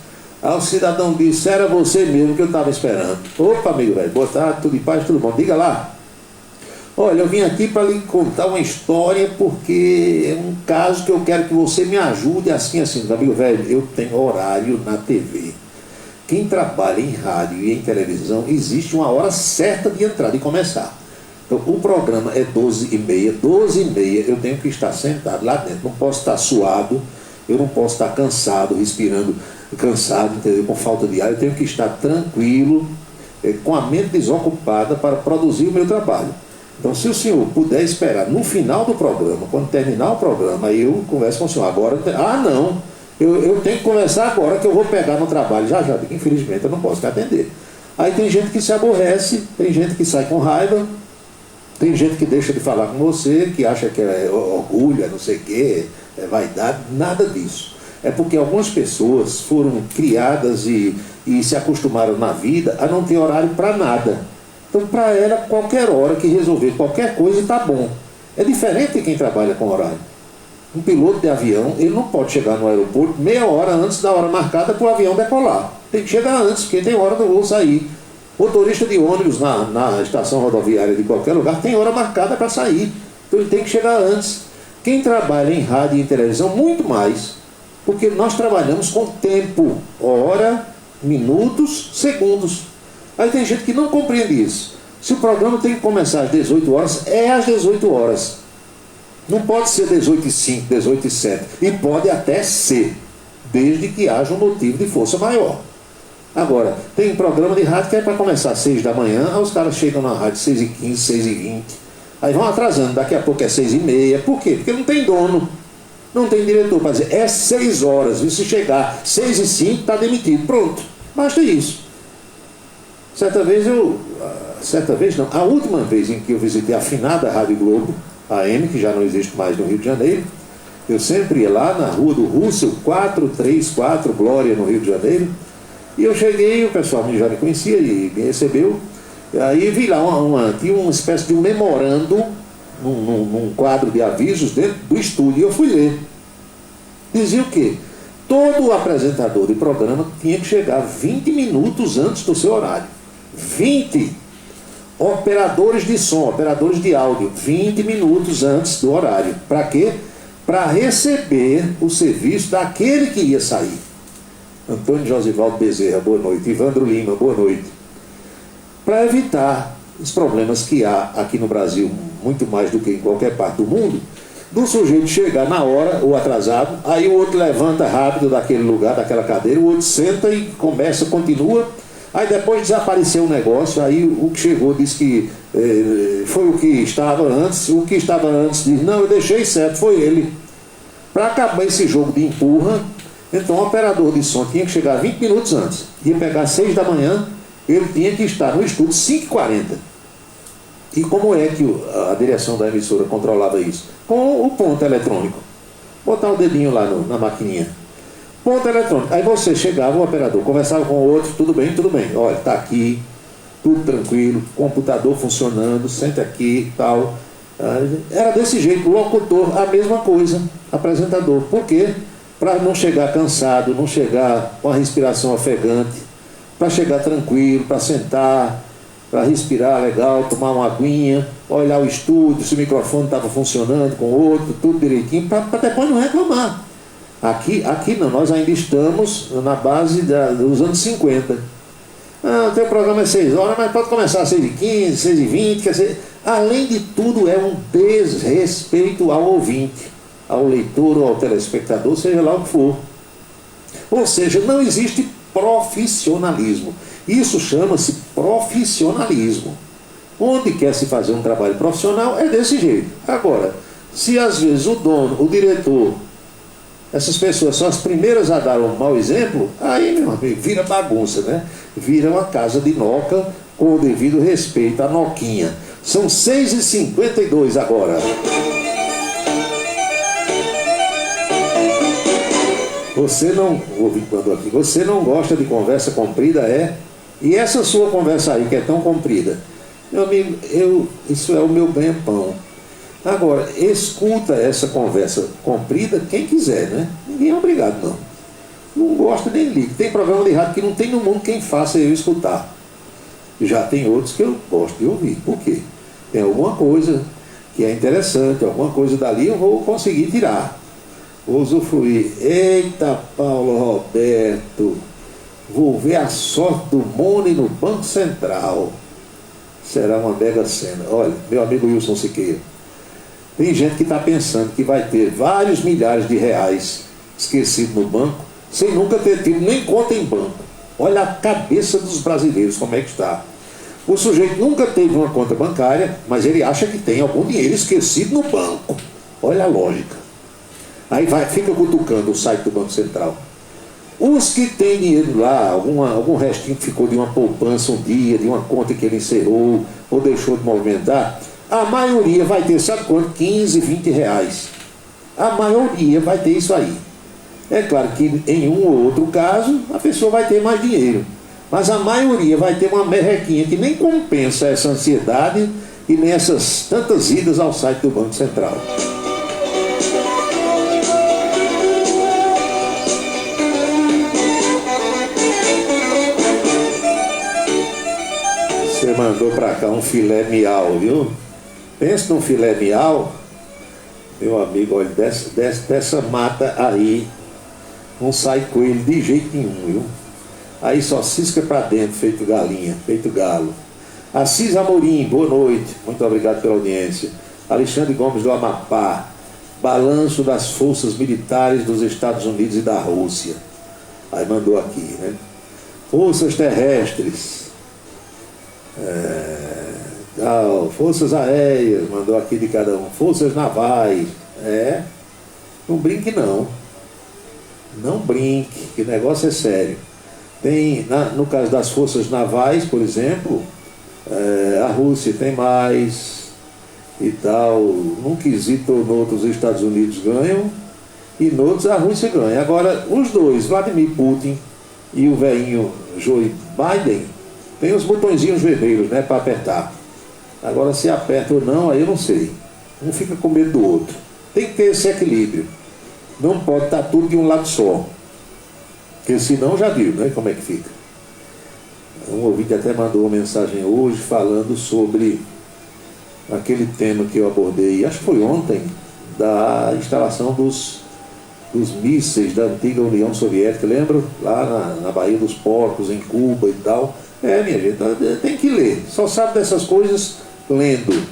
Aí o cidadão disse, era você mesmo que eu estava esperando. Opa, amigo velho, boa tarde, tudo em paz, tudo bom, diga lá. Olha, eu vim aqui para lhe contar uma história, porque é um caso que eu quero que você me ajude assim. Amigo velho, eu tenho horário na TV. Quem trabalha em rádio e em televisão, existe uma hora certa de entrar, de começar. Então, o programa é 12h30, 12h30 eu tenho que estar sentado lá dentro. Não posso estar suado, eu não posso estar cansado, respirando cansado, entendeu? Com falta de ar. Eu tenho que estar tranquilo, com a mente desocupada para produzir o meu trabalho. Então, se o senhor puder esperar no final do programa, quando terminar o programa, aí eu converso com o senhor. Agora, não, eu tenho que conversar agora que eu vou pegar no trabalho. Já, infelizmente, eu não posso te atender. Aí tem gente que se aborrece, tem gente que sai com raiva, tem gente que deixa de falar com você, que acha que é orgulho, não sei o quê, é vaidade, nada disso. É porque algumas pessoas foram criadas e se acostumaram na vida a não ter horário para nada. Então, para ela, qualquer hora que resolver qualquer coisa está bom. É diferente de quem trabalha com horário. Um piloto de avião, ele não pode chegar no aeroporto meia hora antes da hora marcada para o avião decolar. Tem que chegar antes, porque tem hora do voo sair. Motorista de ônibus na estação rodoviária de qualquer lugar tem hora marcada para sair. Então ele tem que chegar antes. Quem trabalha em rádio e em televisão, muito mais. Porque nós trabalhamos com tempo, hora, minutos, segundos. Aí tem gente que não compreende isso. Se o programa tem que começar às 18 horas, é às 18 horas. Não pode ser 18h05, 18h07. E pode até ser, desde que haja um motivo de força maior. Agora, tem programa de rádio que é para começar às 6 da manhã, aí os caras chegam na rádio 6h15, 6h20. Aí vão atrasando, daqui a pouco é 6h30. Por quê? Porque não tem dono. Não tem diretor para dizer, é 6 horas. E se chegar 6h05, está demitido. Pronto. Basta isso. A última vez em que eu visitei a finada Rádio Globo, a AM, que já não existe mais no Rio de Janeiro, eu sempre ia lá na rua do Russell, 434, Glória, no Rio de Janeiro, e eu cheguei, o pessoal já me conhecia e me recebeu, e aí vi lá tinha uma espécie de um memorando, num quadro de avisos dentro do estúdio, e eu fui ler. Dizia o quê? Todo apresentador de programa tinha que chegar 20 minutos antes do seu horário. 20. Operadores de som, operadores de áudio, 20 minutos antes do horário. Para quê? Para receber o serviço daquele que ia sair. Antônio Josivaldo Bezerra, boa noite. Ivandro Lima, boa noite. Para evitar os problemas que há aqui no Brasil, muito mais do que em qualquer parte do mundo, do sujeito chegar na hora, ou atrasado, aí o outro levanta rápido daquele lugar, daquela cadeira, o outro senta e começa, continua, aí depois desapareceu o negócio, aí o que chegou disse que foi o que estava antes, o que estava antes diz, não, eu deixei certo, foi ele. Para acabar esse jogo de empurra, então o operador de som tinha que chegar 20 minutos antes, ia pegar 6 da manhã, ele tinha que estar no estúdio 5h40. E como é que a direção da emissora controlava isso? Com o ponto eletrônico. Botar o dedinho lá na maquininha. Ponto eletrônico. Aí você chegava, o operador conversava com o outro, tudo bem, olha, está aqui, tudo tranquilo, computador funcionando, senta aqui, tal. Era desse jeito, o locutor, a mesma coisa, apresentador. Por quê? Para não chegar cansado, não chegar com a respiração ofegante, para chegar tranquilo, para sentar, para respirar legal, tomar uma aguinha, olhar o estúdio, se o microfone estava funcionando com o outro, tudo direitinho, para depois não reclamar. Aqui não, nós ainda estamos na base dos anos 50. O teu programa é 6 horas, mas pode começar às 6h15, 6h20, quer dizer, além de tudo é um desrespeito ao ouvinte, ao leitor ou ao telespectador, seja lá o que for. Ou seja, não existe profissionalismo. Isso chama-se profissionalismo. Onde quer se fazer um trabalho profissional é desse jeito. Agora, se às vezes o dono, o diretor, essas pessoas são as primeiras a dar um mau exemplo, aí, meu amigo, vira bagunça, né? Vira uma casa de noca com o devido respeito à noquinha. São 6h52 agora. Você não, mandou aqui, você não gosta de conversa comprida, é? E essa sua conversa aí, que é tão comprida? Meu amigo, isso é o meu ganha-pão. Agora, escuta essa conversa comprida quem quiser, né? Ninguém é obrigado, não. Não gosta nem liga. Tem programa de rádio que não tem no mundo quem faça eu escutar. Já tem outros que eu gosto de ouvir. Por quê? Tem alguma coisa que é interessante, alguma coisa dali eu vou conseguir tirar. Vou usufruir. Eita, Paulo Roberto, vou ver a sorte do Mone no Banco Central. Será uma mega cena. Olha, meu amigo Wilson Siqueira, tem gente que está pensando que vai ter vários milhares de reais esquecidos no banco, sem nunca ter tido nem conta em banco. Olha a cabeça dos brasileiros, como é que está. O sujeito nunca teve uma conta bancária, mas ele acha que tem algum dinheiro esquecido no banco. Olha a lógica. Aí fica cutucando o site do Banco Central. Os que têm dinheiro lá, algum restinho que ficou de uma poupança um dia, de uma conta que ele encerrou ou deixou de movimentar, a maioria vai ter, sabe quanto? 15, 20 reais. A maioria vai ter isso aí. É claro que em um ou outro caso a pessoa vai ter mais dinheiro, mas a maioria vai ter uma merrequinha que nem compensa essa ansiedade e nem essas tantas idas ao site do Banco Central. Você mandou pra cá um filé miau, viu? Pensa num filé miau, meu amigo, olha, dessa mata aí não sai coelho de jeito nenhum, viu? Aí só cisca pra dentro, feito galinha, feito galo. Assis Amorim, boa noite, muito obrigado pela audiência. Alexandre Gomes do Amapá, balanço das forças militares dos Estados Unidos e da Rússia. Aí mandou aqui, né? Forças terrestres, forças aéreas, mandou aqui de cada um. Forças navais, não brinque não. Não brinque, que o negócio é sério. Tem, no caso das forças navais, por exemplo, a Rússia tem mais e tal. Num quesito ou no outro os Estados Unidos ganham e no outro a Rússia ganha. Agora, os dois, Vladimir Putin e o velhinho Joe Biden, tem os botõezinhos vermelhos, né, para apertar. Agora, se aperta ou não, aí eu não sei. Um fica com medo do outro. Tem que ter esse equilíbrio. Não pode estar tudo de um lado só. Porque senão já viu, né, como é que fica. Um ouvinte até mandou uma mensagem hoje falando sobre aquele tema que eu abordei, acho que foi ontem, da instalação dos mísseis da antiga União Soviética, lembra? Lá na Baía dos Porcos, em Cuba e tal. Minha gente, tem que ler. Só sabe dessas coisas lendo.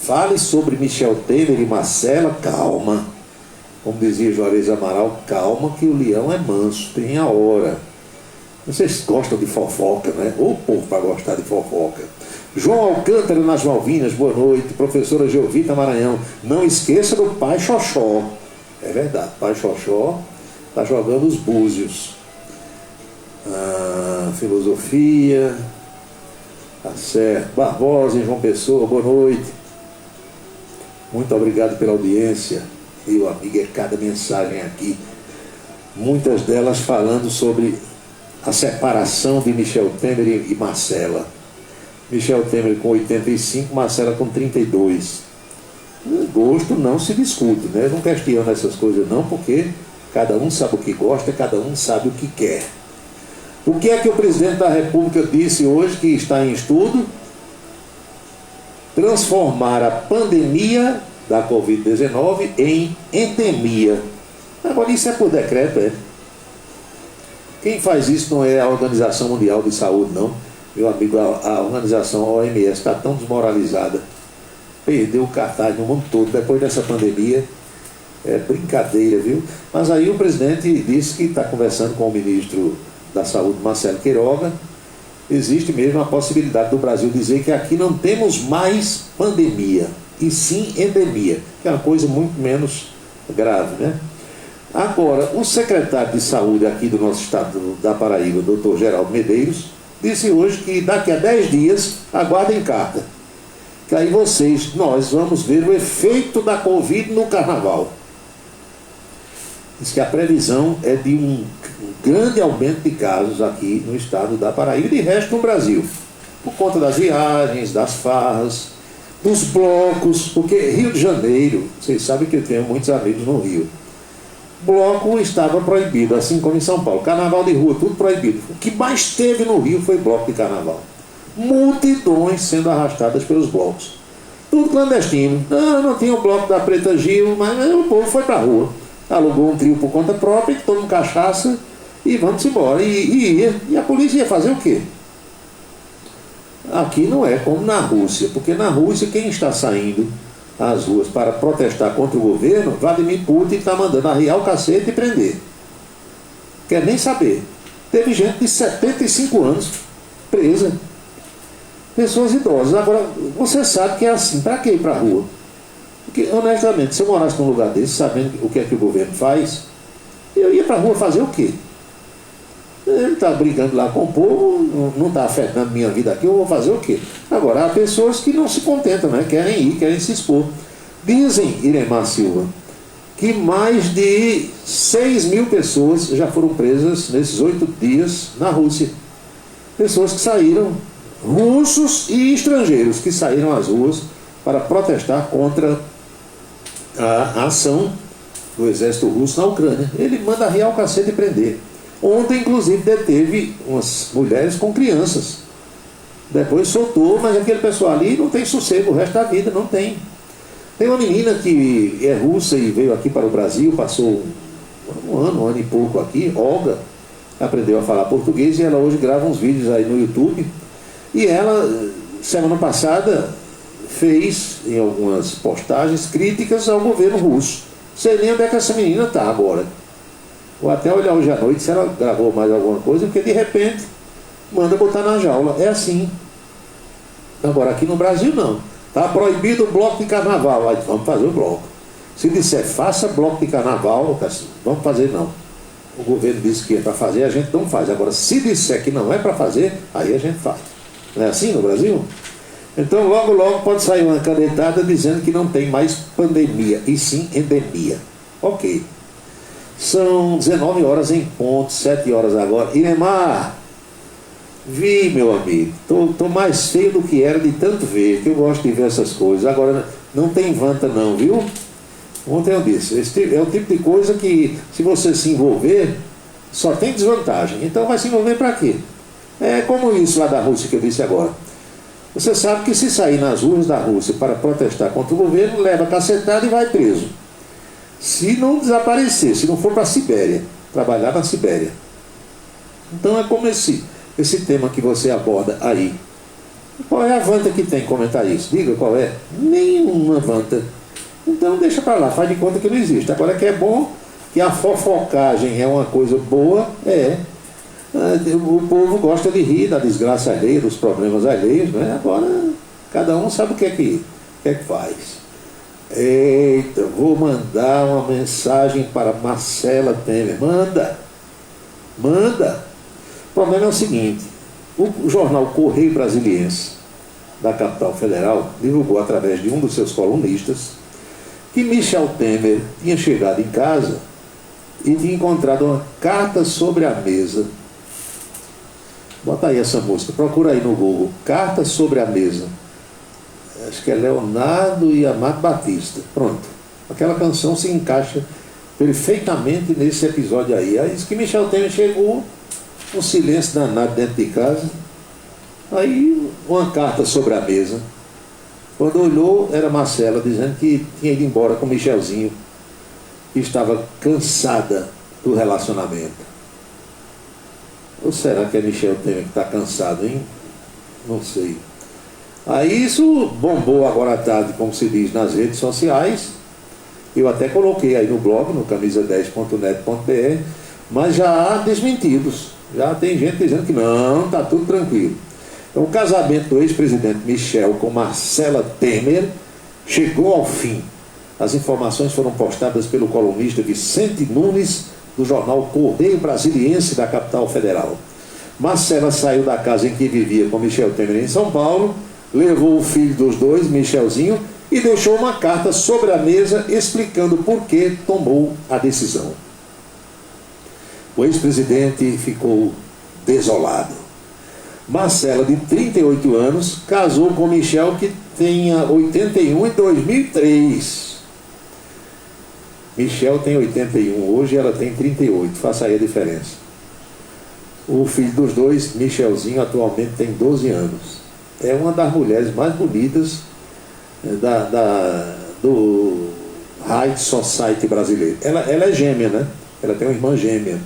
Fale sobre Michel Temer e Marcela, calma. Como dizia Juarez Amaral, calma que o leão é manso, tem a hora. Vocês gostam de fofoca, né? Ô povo para gostar de fofoca. João Alcântara nas Malvinas, boa noite. Professora Geovita Maranhão, não esqueça do Pai Xoxó. É verdade, Pai Xoxó está jogando os búzios. Filosofia, tá certo. Barbosa em João Pessoa, boa noite. Muito obrigado pela audiência. Meu amigo, é cada mensagem aqui, muitas delas falando sobre a separação de Michel Temer e Marcela. Michel Temer com 85, Marcela com 32. Gosto não se discute, né? Eu não questiono essas coisas não, porque cada um sabe o que gosta, cada um sabe o que quer. O que é que o presidente da República disse hoje que está em estudo? Transformar a pandemia da Covid-19 em endemia. Agora isso é por decreto, é? Quem faz isso não é a Organização Mundial de Saúde, não. Meu amigo, a organização OMS está tão desmoralizada. Perdeu o cartaz no mundo todo depois dessa pandemia. É brincadeira, viu? Mas aí o presidente disse que está conversando com o ministro da Saúde, Marcelo Queiroga. Existe mesmo a possibilidade do Brasil dizer que aqui não temos mais pandemia, e sim endemia, que é uma coisa muito menos grave, né? Agora, o secretário de Saúde aqui do nosso estado da Paraíba, doutor Geraldo Medeiros, disse hoje que daqui a 10 dias, aguardem carta, que aí nós vamos ver o efeito da Covid no carnaval. Diz que a previsão é de um grande aumento de casos aqui no estado da Paraíba e de resto no Brasil, por conta das viagens, das farras, dos blocos, porque Rio de Janeiro, vocês sabem que eu tenho muitos amigos no Rio, bloco estava proibido, assim como em São Paulo, carnaval de rua, tudo proibido. O que mais teve no Rio foi bloco de carnaval, multidões sendo arrastadas pelos blocos, tudo clandestino. Não tinha o bloco da Preta Gil, mas o povo foi pra rua, alugou um trio por conta própria, tomou cachaça e vamos embora. E a polícia ia fazer o quê? Aqui não é como na Rússia, porque na Rússia quem está saindo às ruas para protestar contra o governo, Vladimir Putin está mandando arriar o cacete e prender. Quer nem saber. Teve gente de 75 anos presa. pessoas idosas. Agora, você sabe que é assim, para que ir para a rua? Porque, honestamente, se eu morasse num lugar desse, sabendo o que é que o governo faz, eu ia para a rua fazer o quê? Ele está brigando lá com o povo, não está afetando minha vida aqui, eu vou fazer o quê? Agora, há pessoas que não se contentam, né? Querem ir, querem se expor. Dizem, Iremar Silva, que mais de 6.000 pessoas já foram presas nesses 8 dias na Rússia. Pessoas que saíram, russos e estrangeiros, que saíram às ruas para protestar contra a ação do exército russo na Ucrânia. Ele manda arriar o cacete e prender. Ontem, inclusive, deteve umas mulheres com crianças. Depois soltou, mas aquele pessoal ali não tem sossego o resto da vida, não tem. Tem uma menina que é russa e veio aqui para o Brasil, passou um ano e pouco aqui, Olga, aprendeu a falar português e ela hoje grava uns vídeos aí no YouTube. E ela, semana passada, fez em algumas postagens críticas ao governo russo. Sei nem onde é que essa menina está agora. Vou até olhar hoje à noite se ela gravou mais alguma coisa, porque de repente manda botar na jaula. É assim. Agora aqui no Brasil não. Está proibido o bloco de carnaval. Aí vamos fazer o bloco. Se disser faça bloco de carnaval, vamos fazer não. O governo disse que é para fazer, a gente não faz. Agora, se disser que não é para fazer, aí a gente faz. Não é assim no Brasil? Então logo logo pode sair uma canetada dizendo que não tem mais pandemia, e sim endemia. Ok. São 19 horas em ponto, 7 horas agora. Iremar, vi, meu amigo, tô mais feio do que era de tanto ver, que eu gosto de ver essas coisas. Agora, não tem vanta não, viu? Ontem eu disse, esse é o tipo de coisa que, se você se envolver, só tem desvantagem. Então vai se envolver para quê? É como isso lá da Rússia que eu disse agora. Você sabe que se sair nas ruas da Rússia para protestar contra o governo, leva cacetada e vai preso. Se não desaparecer, se não for para a Sibéria, trabalhar na Sibéria. Então é como esse tema que você aborda aí. Qual é a vanta que tem comentar isso? Diga qual é. Nenhuma vanta. Então deixa para lá, faz de conta que não existe. Agora que é bom, que a fofocagem é uma coisa boa, o povo gosta de rir da desgraça alheia, dos problemas alheios, né? Agora cada um sabe o que é que faz. Eita, vou mandar uma mensagem para Marcela Temer. Manda. O problema é o seguinte: o jornal Correio Brasiliense, da capital federal, divulgou através de um dos seus colunistas que Michel Temer tinha chegado em casa e tinha encontrado uma carta sobre a mesa. Bota aí essa música, procura aí no Google, Carta sobre a Mesa. Acho que é Leonardo e Amado Batista. Pronto. Aquela canção se encaixa perfeitamente nesse episódio aí. Aí diz que Michel Temer chegou, um silêncio danado dentro de casa. Aí uma carta sobre a mesa. Quando olhou, era Marcela dizendo que tinha ido embora com Michelzinho, que estava cansada do relacionamento. Ou será que é Michel Temer que está cansado, hein? Não sei. Aí isso bombou agora à tarde, como se diz, nas redes sociais. Eu até coloquei aí no blog, no camisa10.net.br, mas já há desmentidos. Já tem gente dizendo que não, está tudo tranquilo. Então o casamento do ex-presidente Michel com Marcela Temer chegou ao fim. As informações foram postadas pelo colunista Vicente Nunes, do jornal Correio Brasiliense da capital federal. Marcela saiu da casa em que vivia com Michel Temer em São Paulo, levou o filho dos dois, Michelzinho, e deixou uma carta sobre a mesa explicando por que tomou a decisão. O ex-presidente ficou desolado. Marcela, de 38 anos, casou com Michel, que tinha 81 em 2003. Michel tem 81 hoje, ela tem 38, faça aí a diferença. O filho dos dois, Michelzinho, atualmente tem 12 anos. É uma das mulheres mais bonitas do High Society brasileiro. Ela é gêmea, né? Ela tem uma irmã gêmea.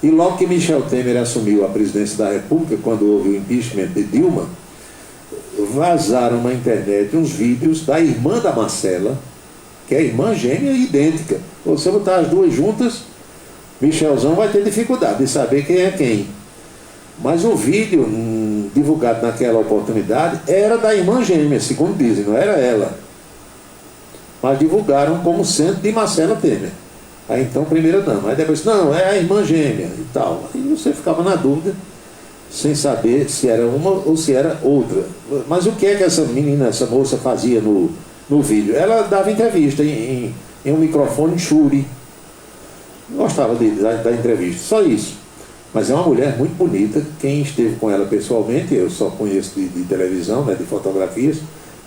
E logo que Michel Temer assumiu a presidência da República, quando houve o impeachment de Dilma, vazaram na internet uns vídeos da irmã da Marcela, que é irmã gêmea idêntica. Você botar as duas juntas, Michelzão vai ter dificuldade de saber quem é quem. Mas o vídeo divulgado naquela oportunidade era da irmã gêmea, segundo dizem, não era ela. Mas divulgaram como sendo de Marcela Temer. Aí então, primeira dama. Aí depois, não, é a irmã gêmea e tal. Aí você ficava na dúvida, sem saber se era uma ou se era outra. Mas o que é que essa menina, essa moça fazia no vídeo? Ela dava entrevista em um microfone Shure. Gostava da entrevista, só isso. Mas é uma mulher muito bonita. Quem esteve com ela pessoalmente, eu só conheço de televisão, né, de fotografias,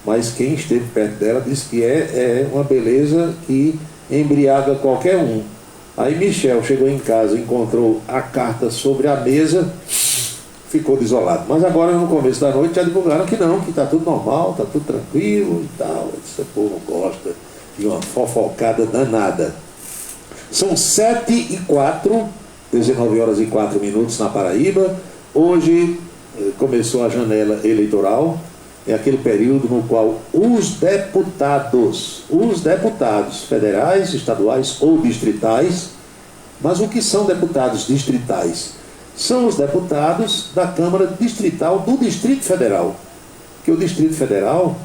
mas quem esteve perto dela disse que é uma beleza que embriaga qualquer um. Aí Michel chegou em casa, encontrou a carta sobre a mesa, ficou desolado. Mas agora, no começo da noite, já divulgaram que não, que está tudo normal, está tudo tranquilo e tal. Esse povo gosta de uma fofocada danada. São 7h04, 19h04 na Paraíba. Hoje começou a janela eleitoral. É aquele período no qual os deputados federais, estaduais ou distritais, mas o que são deputados distritais? São os deputados da Câmara Distrital do Distrito Federal. Que o Distrito Federal,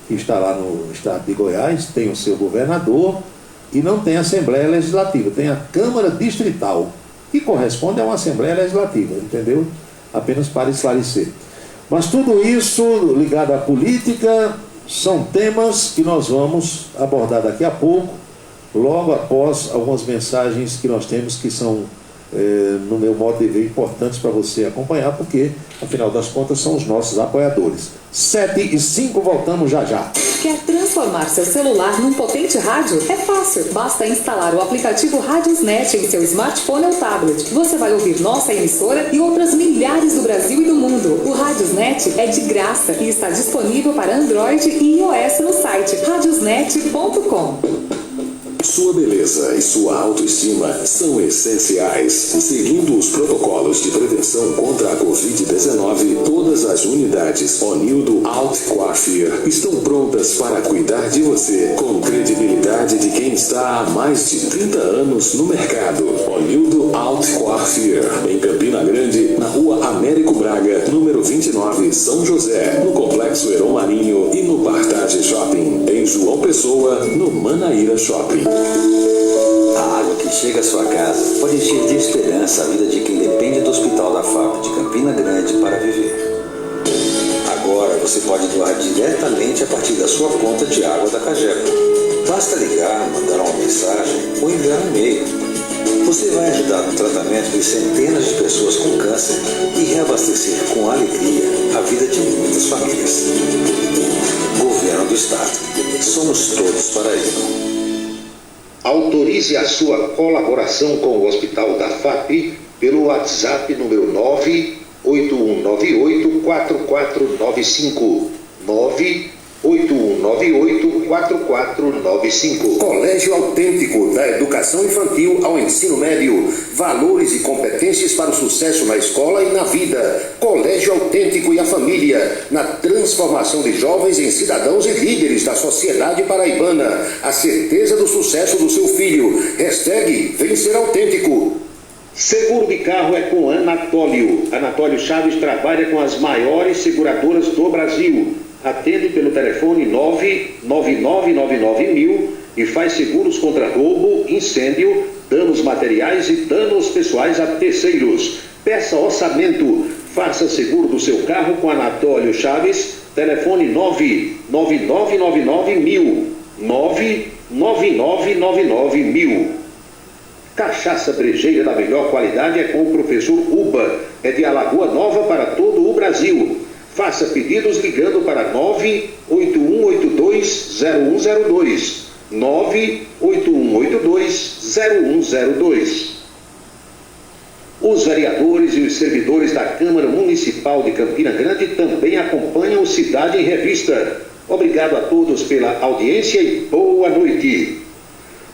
que está lá no estado de Goiás, tem o seu governador e não tem Assembleia Legislativa, tem a Câmara Distrital, que corresponde a uma Assembleia Legislativa, entendeu? Apenas para esclarecer. Mas tudo isso ligado à política são temas que nós vamos abordar daqui a pouco, logo após algumas mensagens que nós temos que são, no meu modo de ver, importantes para você acompanhar, porque, afinal das contas, são os nossos apoiadores. 7h05, voltamos já já. Quer transformar seu celular num potente rádio? É fácil, basta instalar o aplicativo Radiosnet em seu smartphone ou tablet. Você vai ouvir nossa emissora e outras milhares do Brasil e do mundo. O Radiosnet é de graça e está disponível para Android e iOS no site radiosnet.com. Sua beleza e sua autoestima são essenciais. Seguindo os protocolos de prevenção contra a Covid-19, todas as unidades Onildo Alt Coiffure estão prontas para cuidar de você, com credibilidade de quem está há mais de 30 anos no mercado. Onildo Alt Coiffure, em Campina Grande, na rua Américo Braga, número 29, São José, no Complexo Heron Marinho e no Partage Shopping, em João Pessoa, no Manaíra Shopping. A água que chega à sua casa pode encher de esperança a vida de quem depende do Hospital da FAP de Campina Grande para viver. Agora você pode doar diretamente a partir da sua conta de água da Cagepa. Basta ligar, mandar uma mensagem ou enviar um e-mail. Você vai ajudar no tratamento de centenas de pessoas com câncer e reabastecer com alegria a vida de muitas famílias. Governo do Estado. Somos todos Paraíba. Autorize a sua colaboração com o Hospital da FAP pelo WhatsApp número 98198-4495. 98198-4495. Colégio Autêntico, da educação infantil ao ensino médio. Valores e competências para o sucesso na escola e na vida. Colégio Autêntico e a família, na transformação de jovens em cidadãos e líderes da sociedade paraibana. A certeza do sucesso do seu filho. Hashtag Vencer Autêntico. Seguro de carro é com Anatólio. Anatólio Chaves trabalha com as maiores seguradoras do Brasil. Atende pelo telefone 99999.000 e faz seguros contra roubo, incêndio, danos materiais e danos pessoais a terceiros. Peça orçamento. Faça seguro do seu carro com Anatólio Chaves. Telefone 99999.000. 99999.000. Cachaça brejeira da melhor qualidade é com o professor Uba. É de Alagoa Nova para todo o Brasil. Faça pedidos ligando para 981820102. 981820102. Os vereadores e os servidores da Câmara Municipal de Campina Grande também acompanham o Cidade em Revista. Obrigado a todos pela audiência e boa noite.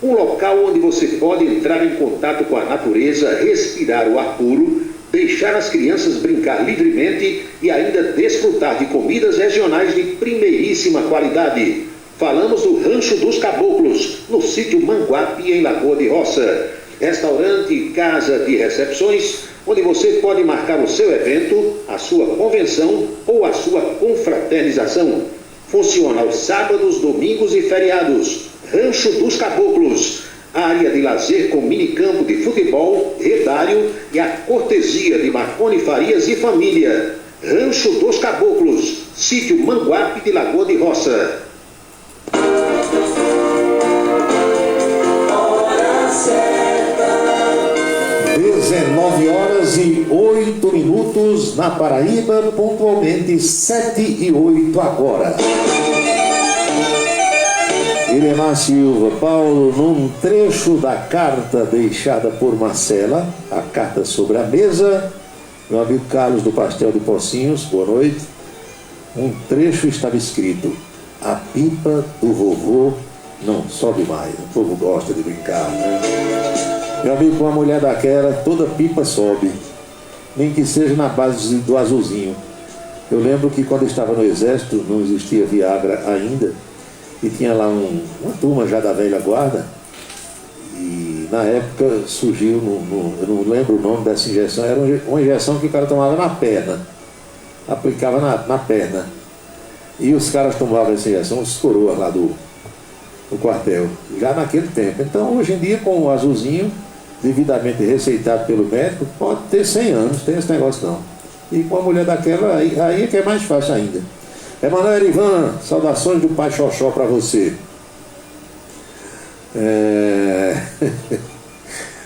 Um local onde você pode entrar em contato com a natureza, respirar o ar puro, deixar as crianças brincar livremente e ainda desfrutar de comidas regionais de primeiríssima qualidade. Falamos do Rancho dos Caboclos, no sítio Manguape, em Lagoa de Roça. Restaurante e casa de recepções, onde você pode marcar o seu evento, a sua convenção ou a sua confraternização. Funciona aos sábados, domingos e feriados. Rancho dos Caboclos, área de lazer com minicampo de futebol, redário e a cortesia de Marconi Farias e família. Rancho dos Caboclos, sítio Manguape de Lagoa de Roça. 19h08 na Paraíba, pontualmente 7h08 agora. Iremar Silva, Paulo, num trecho da carta deixada por Marcela, a carta sobre a mesa, meu amigo Carlos do Pastel de Pocinhos, boa noite. Um trecho estava escrito: a pipa do vovô não sobe mais. O povo gosta de brincar, né? Meu amigo, com uma mulher daquela, toda pipa sobe, nem que seja na base do azulzinho. Eu lembro que quando eu estava no exército, não existia Viagra ainda, e tinha lá uma turma já da velha guarda, e na época surgiu, eu não lembro o nome dessa injeção, era uma injeção que o cara tomava na perna, aplicava na perna, e os caras tomavam essa injeção, os coroas lá do quartel, já naquele tempo. Então hoje em dia, com o azulzinho, devidamente receitado pelo médico, pode ter 100 anos, tem esse negócio não. E com a mulher daquela, aí é que é mais fácil ainda. Emanuel Ivan, saudações do Pai Xoxó para você.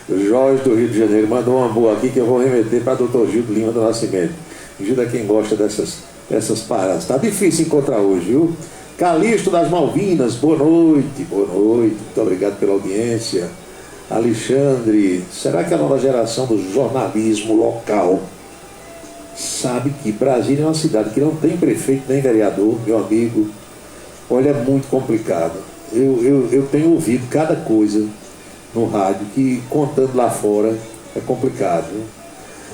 Jorge do Rio de Janeiro mandou uma boa aqui que eu vou remeter para Dr. Gildo Lima do Nascimento. Gildo é quem gosta dessas paradas. Tá difícil encontrar hoje, viu? Calixto das Malvinas, boa noite, muito obrigado pela audiência. Alexandre, será que a nova geração do jornalismo local sabe que Brasília é uma cidade que não tem prefeito nem vereador, meu amigo? Olha, é muito complicado. Eu tenho ouvido cada coisa no rádio que, contando lá fora, é complicado.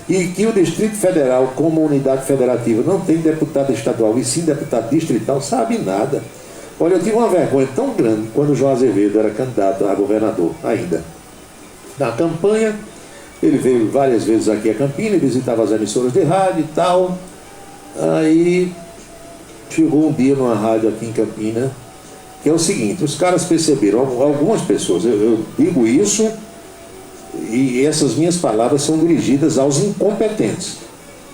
E que o Distrito Federal, como unidade federativa, não tem deputado estadual e sim deputado distrital, sabe nada. Olha, eu tive uma vergonha tão grande quando o João Azevedo era candidato a governador ainda. Na campanha, ele veio várias vezes aqui a Campina, visitava as emissoras de rádio e tal. Aí chegou um dia numa rádio aqui em Campina, que é o seguinte: os caras perceberam, algumas pessoas, eu digo isso, e essas minhas palavras são dirigidas aos incompetentes.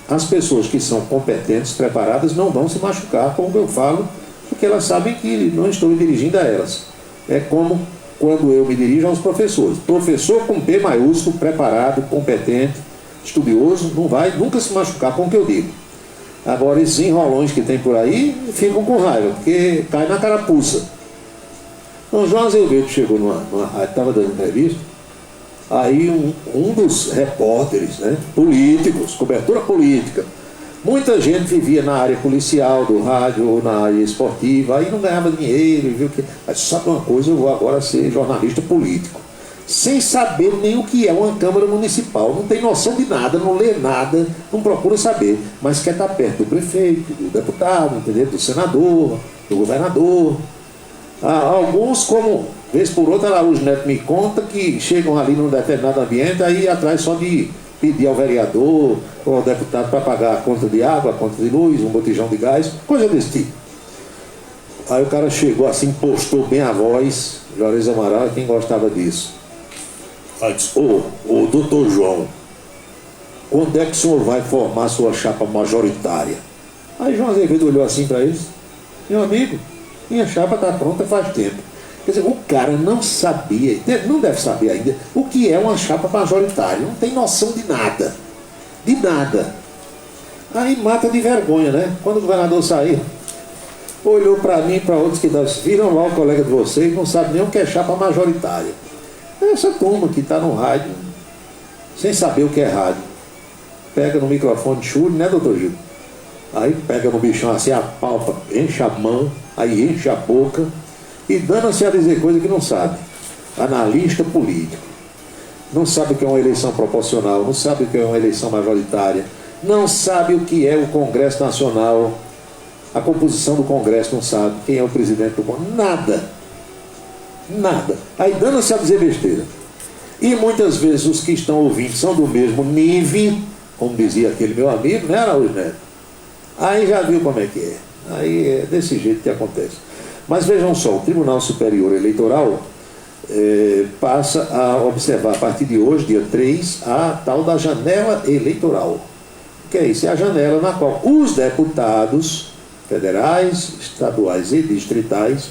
As pessoas que são competentes, preparadas, não vão se machucar com o que eu falo, porque elas sabem que não estou me dirigindo a elas. É como quando eu me dirijo aos professores. Professor com P maiúsculo, preparado, competente, estudioso, não vai nunca se machucar com o que eu digo. Agora, esses enrolões que tem por aí ficam com raiva, porque cai na carapuça. Então, João Azevedo chegou numa rádio, estava dando entrevista, aí um dos repórteres, né, políticos, cobertura política, muita gente vivia na área policial do rádio ou na área esportiva, aí não ganhava dinheiro, viu que. Mas sabe uma coisa, eu vou agora ser jornalista político, sem saber nem o que é uma Câmara Municipal, não tem noção de nada, não lê nada, não procura saber, mas quer estar perto do prefeito, do deputado, entendeu? Do senador, do governador. Alguns, como vez por outra, Araújo Neto me conta que chegam ali num determinado ambiente, aí atrás só de pedir ao vereador ou ao deputado para pagar a conta de água, a conta de luz, um botijão de gás, coisa desse tipo. Aí o cara chegou assim, postou bem a voz, Juarez Amaral, quem gostava disso. Aí disse: ô doutor João, quando é que o senhor vai formar sua chapa majoritária? Aí João Azevedo olhou assim para eles: meu amigo, minha chapa está pronta faz tempo. Quer dizer, o cara não sabia, não deve saber ainda, o que é uma chapa majoritária. Não tem noção de nada. De nada. Aí mata de vergonha, né? Quando o governador saiu, olhou para mim e para outros que viram lá o colega de vocês, não sabe nem o que é chapa majoritária. Essa turma que está no rádio, sem saber o que é rádio, pega no microfone de chule, né, doutor Gil? Aí pega no bichão assim, apalpa, enche a mão, aí enche a boca, e dando-se a dizer coisa que não sabe. Analista político. Não sabe o que é uma eleição proporcional, não sabe o que é uma eleição majoritária, não sabe o que é o Congresso Nacional, a composição do Congresso, não sabe quem é o presidente do Congresso, nada. Nada. Aí dando-se a dizer besteira. E muitas vezes os que estão ouvindo são do mesmo nível, como dizia aquele meu amigo, né, Araújo Neto? Aí já viu como é que é. Aí é desse jeito que acontece. Mas vejam só, o Tribunal Superior Eleitoral passa a observar a partir de hoje, dia 3, a tal da janela eleitoral. O que é isso? É a janela na qual os deputados federais, estaduais e distritais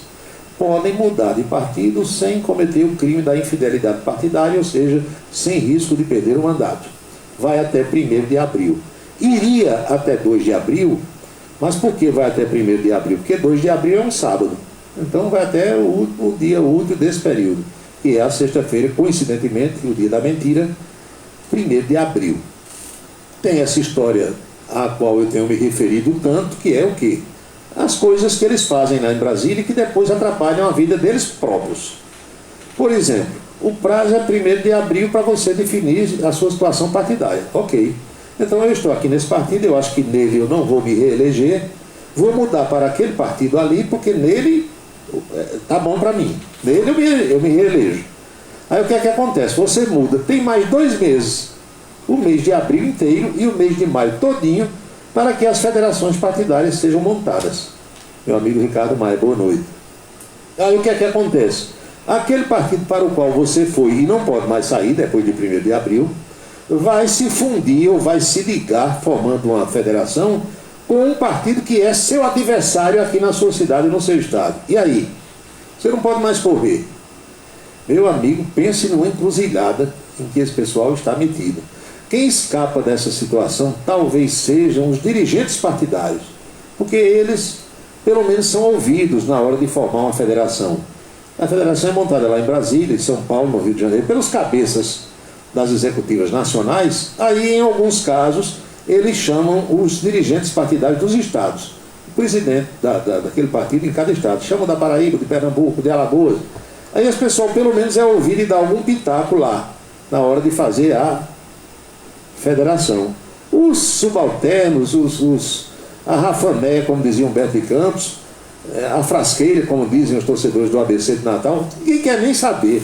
podem mudar de partido sem cometer o crime da infidelidade partidária, ou seja, sem risco de perder o mandato. Vai até 1º de abril. Iria até 2 de abril, mas por que vai até 1º de abril? Porque 2 de abril é um sábado. Então vai até o dia útil desse período, que é a sexta-feira, coincidentemente, o dia da mentira, 1º de abril. Tem essa história a qual eu tenho me referido tanto, que é o quê? As coisas que eles fazem lá em Brasília e que depois atrapalham a vida deles próprios. Por exemplo, o prazo é 1º de abril para você definir a sua situação partidária. Ok. Então eu estou aqui nesse partido, eu acho que nele eu não vou me reeleger, vou mudar para aquele partido ali, porque nele tá bom para mim. Nele eu me reelejo. Aí o que é que acontece? Você muda, tem mais 2 meses, o mês de abril inteiro e o mês de maio todinho, para que as federações partidárias sejam montadas. Meu amigo Ricardo Maia, boa noite. Aí o que é que acontece? Aquele partido para o qual você foi e não pode mais sair depois de 1º de abril, vai se fundir ou vai se ligar, formando uma federação, com um partido que é seu adversário aqui na sua cidade e no seu estado. E aí? Você não pode mais correr. Meu amigo, pense numa encruzilhada em que esse pessoal está metido. Quem escapa dessa situação talvez sejam os dirigentes partidários, porque eles, pelo menos, são ouvidos na hora de formar uma federação. A federação é montada lá em Brasília, em São Paulo, no Rio de Janeiro, pelos cabeças das executivas nacionais. Aí, em alguns casos, eles chamam os dirigentes partidários dos estados, o presidente daquele partido em cada estado, chamam da Paraíba, de Pernambuco, de Alagoas. Aí esse pessoal pelo menos é ouvido e dá algum pitaco lá, na hora de fazer a federação. Os subalternos, a rafané, como dizia Humberto de Campos, a frasqueira, como dizem os torcedores do ABC de Natal, ninguém quer nem saber.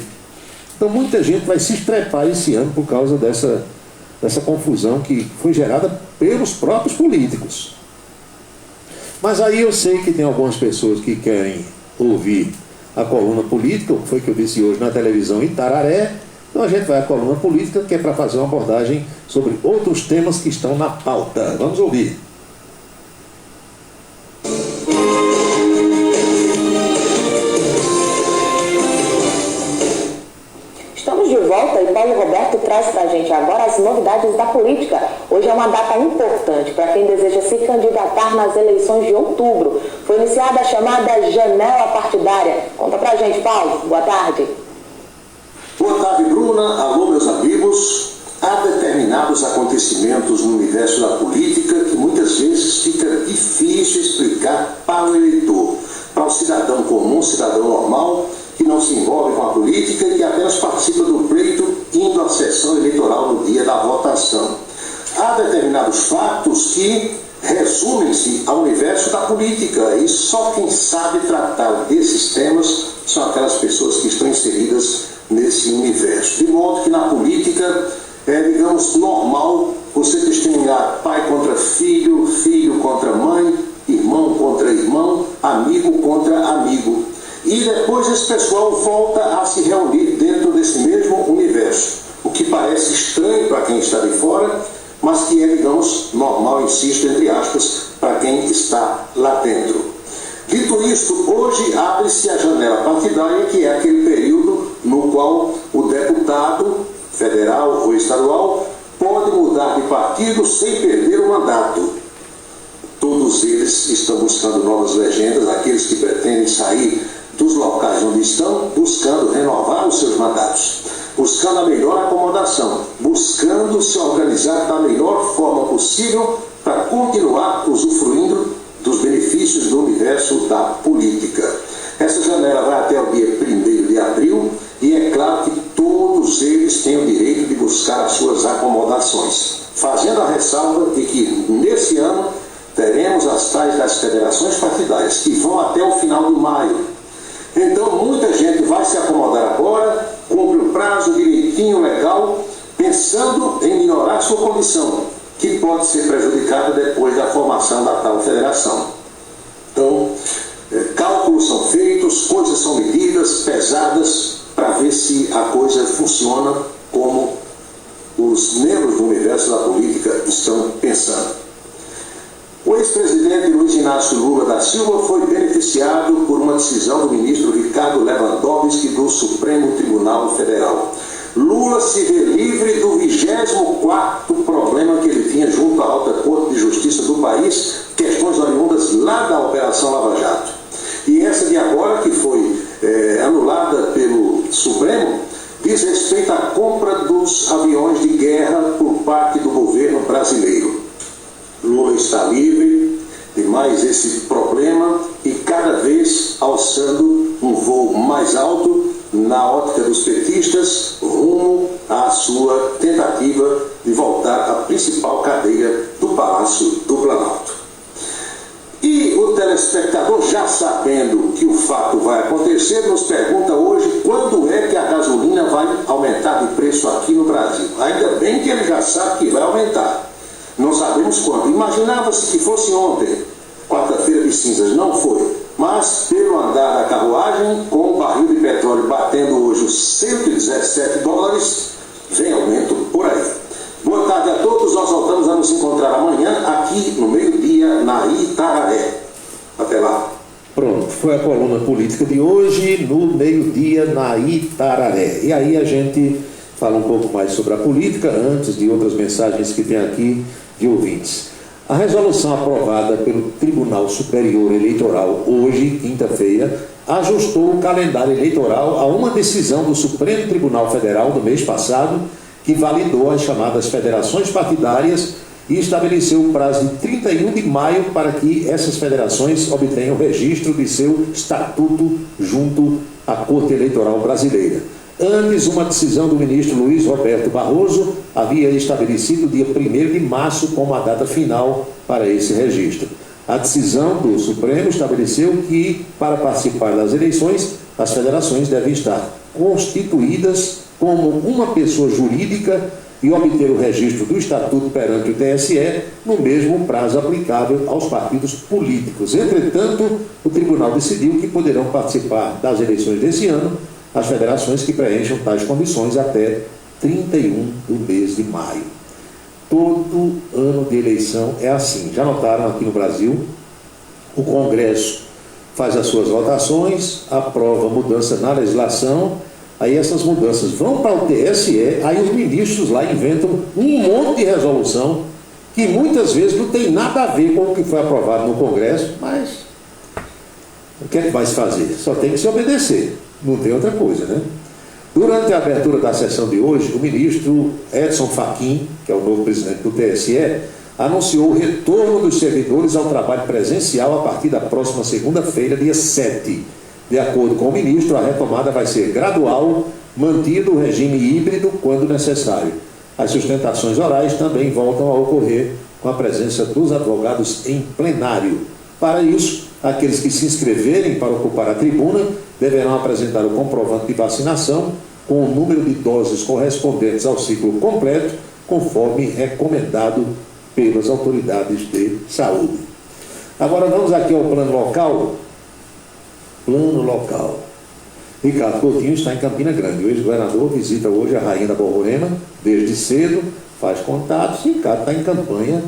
Então muita gente vai se estrepar esse ano por causa dessa confusão que foi gerada pelos próprios políticos. Mas aí eu sei que tem algumas pessoas que querem ouvir a coluna política, foi o que eu disse hoje na televisão em Tararé. Então a gente vai à coluna política, que é para fazer uma abordagem sobre outros temas que estão na pauta. Vamos ouvir. De volta, e Paulo Roberto traz para a gente agora as novidades da política. Hoje é uma data importante para quem deseja se candidatar nas eleições de outubro. Foi iniciada a chamada janela partidária. Conta para a gente, Paulo. Boa tarde. Boa tarde, Bruna. Alô, meus amigos. Há determinados acontecimentos no universo da política que muitas vezes fica difícil explicar para o eleitor, para o cidadão comum, cidadão normal, que não se envolve com a política e que apenas participa do pleito indo à sessão eleitoral no dia da votação. Há determinados fatos que resumem-se ao universo da política e só quem sabe tratar desses temas são aquelas pessoas que estão inseridas nesse universo. De modo que na política digamos, normal você testemunhar pai contra filho, filho contra mãe, irmão contra irmão, amigo contra amigo. E depois esse pessoal volta a se reunir dentro desse mesmo universo, o que parece estranho para quem está de fora, mas que é, digamos, normal, insisto, entre aspas, para quem está lá dentro. Dito isto, hoje abre-se a janela partidária, que é aquele período no qual o deputado federal ou estadual pode mudar de partido sem perder o mandato. Todos eles estão buscando novas legendas, aqueles que pretendem sair dos locais onde estão, buscando renovar os seus mandatos, buscando a melhor acomodação, buscando se organizar da melhor forma possível para continuar usufruindo dos benefícios do universo da política. Essa janela vai até o dia 1º de abril e é claro que todos eles têm o direito de buscar as suas acomodações, fazendo a ressalva de que nesse ano teremos as tais das federações partidárias que vão até o final de maio. Então muita gente vai se acomodar agora cumpre o prazo direitinho legal, pensando em melhorar sua condição, que pode ser prejudicada depois da formação da tal federação. Então, cálculos são feitos, coisas são medidas, pesadas, para ver se a coisa funciona como os membros do universo da política estão pensando. O ex-presidente Luiz Inácio Lula da Silva foi beneficiado por uma decisão do ministro Ricardo Lewandowski do Supremo Tribunal Federal. Lula se vê livre do 24º problema que ele tinha junto à Alta Corte de Justiça do país, questões oriundas lá da Operação Lava Jato. E essa de agora, que foi anulada pelo Supremo, diz respeito à compra dos aviões de guerra por parte do governo brasileiro. Lula está livre de mais esse problema e cada vez alçando um voo mais alto na ótica dos petistas rumo à sua tentativa de voltar à principal cadeia do Palácio do Planalto. E o telespectador, já sabendo que o fato vai acontecer, nos pergunta hoje quando é que a gasolina vai aumentar de preço aqui no Brasil. Ainda bem que ele já sabe que vai aumentar. Não sabemos quando. Imaginava-se que fosse ontem, quarta-feira de cinzas. Não foi. Mas, pelo andar da carruagem, com o barril de petróleo batendo hoje os 117 dólares, vem aumento por aí. Boa tarde a todos. Nós voltamos a nos encontrar amanhã aqui no meio-dia na Itararé. Até lá. Pronto, foi a coluna política de hoje no meio-dia na Itararé. E aí a gente fala um pouco mais sobre a política antes de outras mensagens que tem aqui de ouvintes. A resolução aprovada pelo Tribunal Superior Eleitoral hoje, quinta-feira, ajustou o calendário eleitoral a uma decisão do Supremo Tribunal Federal do mês passado, que validou as chamadas federações partidárias e estabeleceu o prazo de 31 de maio para que essas federações obtenham registro de seu estatuto junto à Corte Eleitoral Brasileira. Antes, uma decisão do ministro Luiz Roberto Barroso havia estabelecido o dia 1º de março como a data final para esse registro. A decisão do Supremo estabeleceu que, para participar das eleições, as federações devem estar constituídas como uma pessoa jurídica e obter o registro do estatuto perante o TSE no mesmo prazo aplicável aos partidos políticos. Entretanto, o tribunal decidiu que poderão participar das eleições desse ano as federações que preencham tais condições até 31 do mês de maio. Todo ano de eleição é assim. Já notaram aqui no Brasil? O Congresso faz as suas votações, aprova mudança na legislação, aí essas mudanças vão para o TSE, aí os ministros lá inventam um monte de resolução que muitas vezes não tem nada a ver com o que foi aprovado no Congresso, mas o que é que vai se fazer? Só tem que se obedecer. Não tem outra coisa, né? Durante a abertura da sessão de hoje, o ministro Edson Fachin, que é o novo presidente do TSE, anunciou o retorno dos servidores ao trabalho presencial a partir da próxima segunda-feira, dia 7. De acordo com o ministro, a retomada vai ser gradual, mantido o regime híbrido quando necessário. As sustentações orais também voltam a ocorrer com a presença dos advogados em plenário. Para isso, aqueles que se inscreverem para ocupar a tribuna deverão apresentar o comprovante de vacinação com o número de doses correspondentes ao ciclo completo, conforme recomendado pelas autoridades de saúde. Agora vamos aqui ao plano local. Plano local. Ricardo Coutinho está em Campina Grande. O ex-governador visita hoje a Rainha da Borborema, desde cedo, faz contatos. Ricardo está em campanha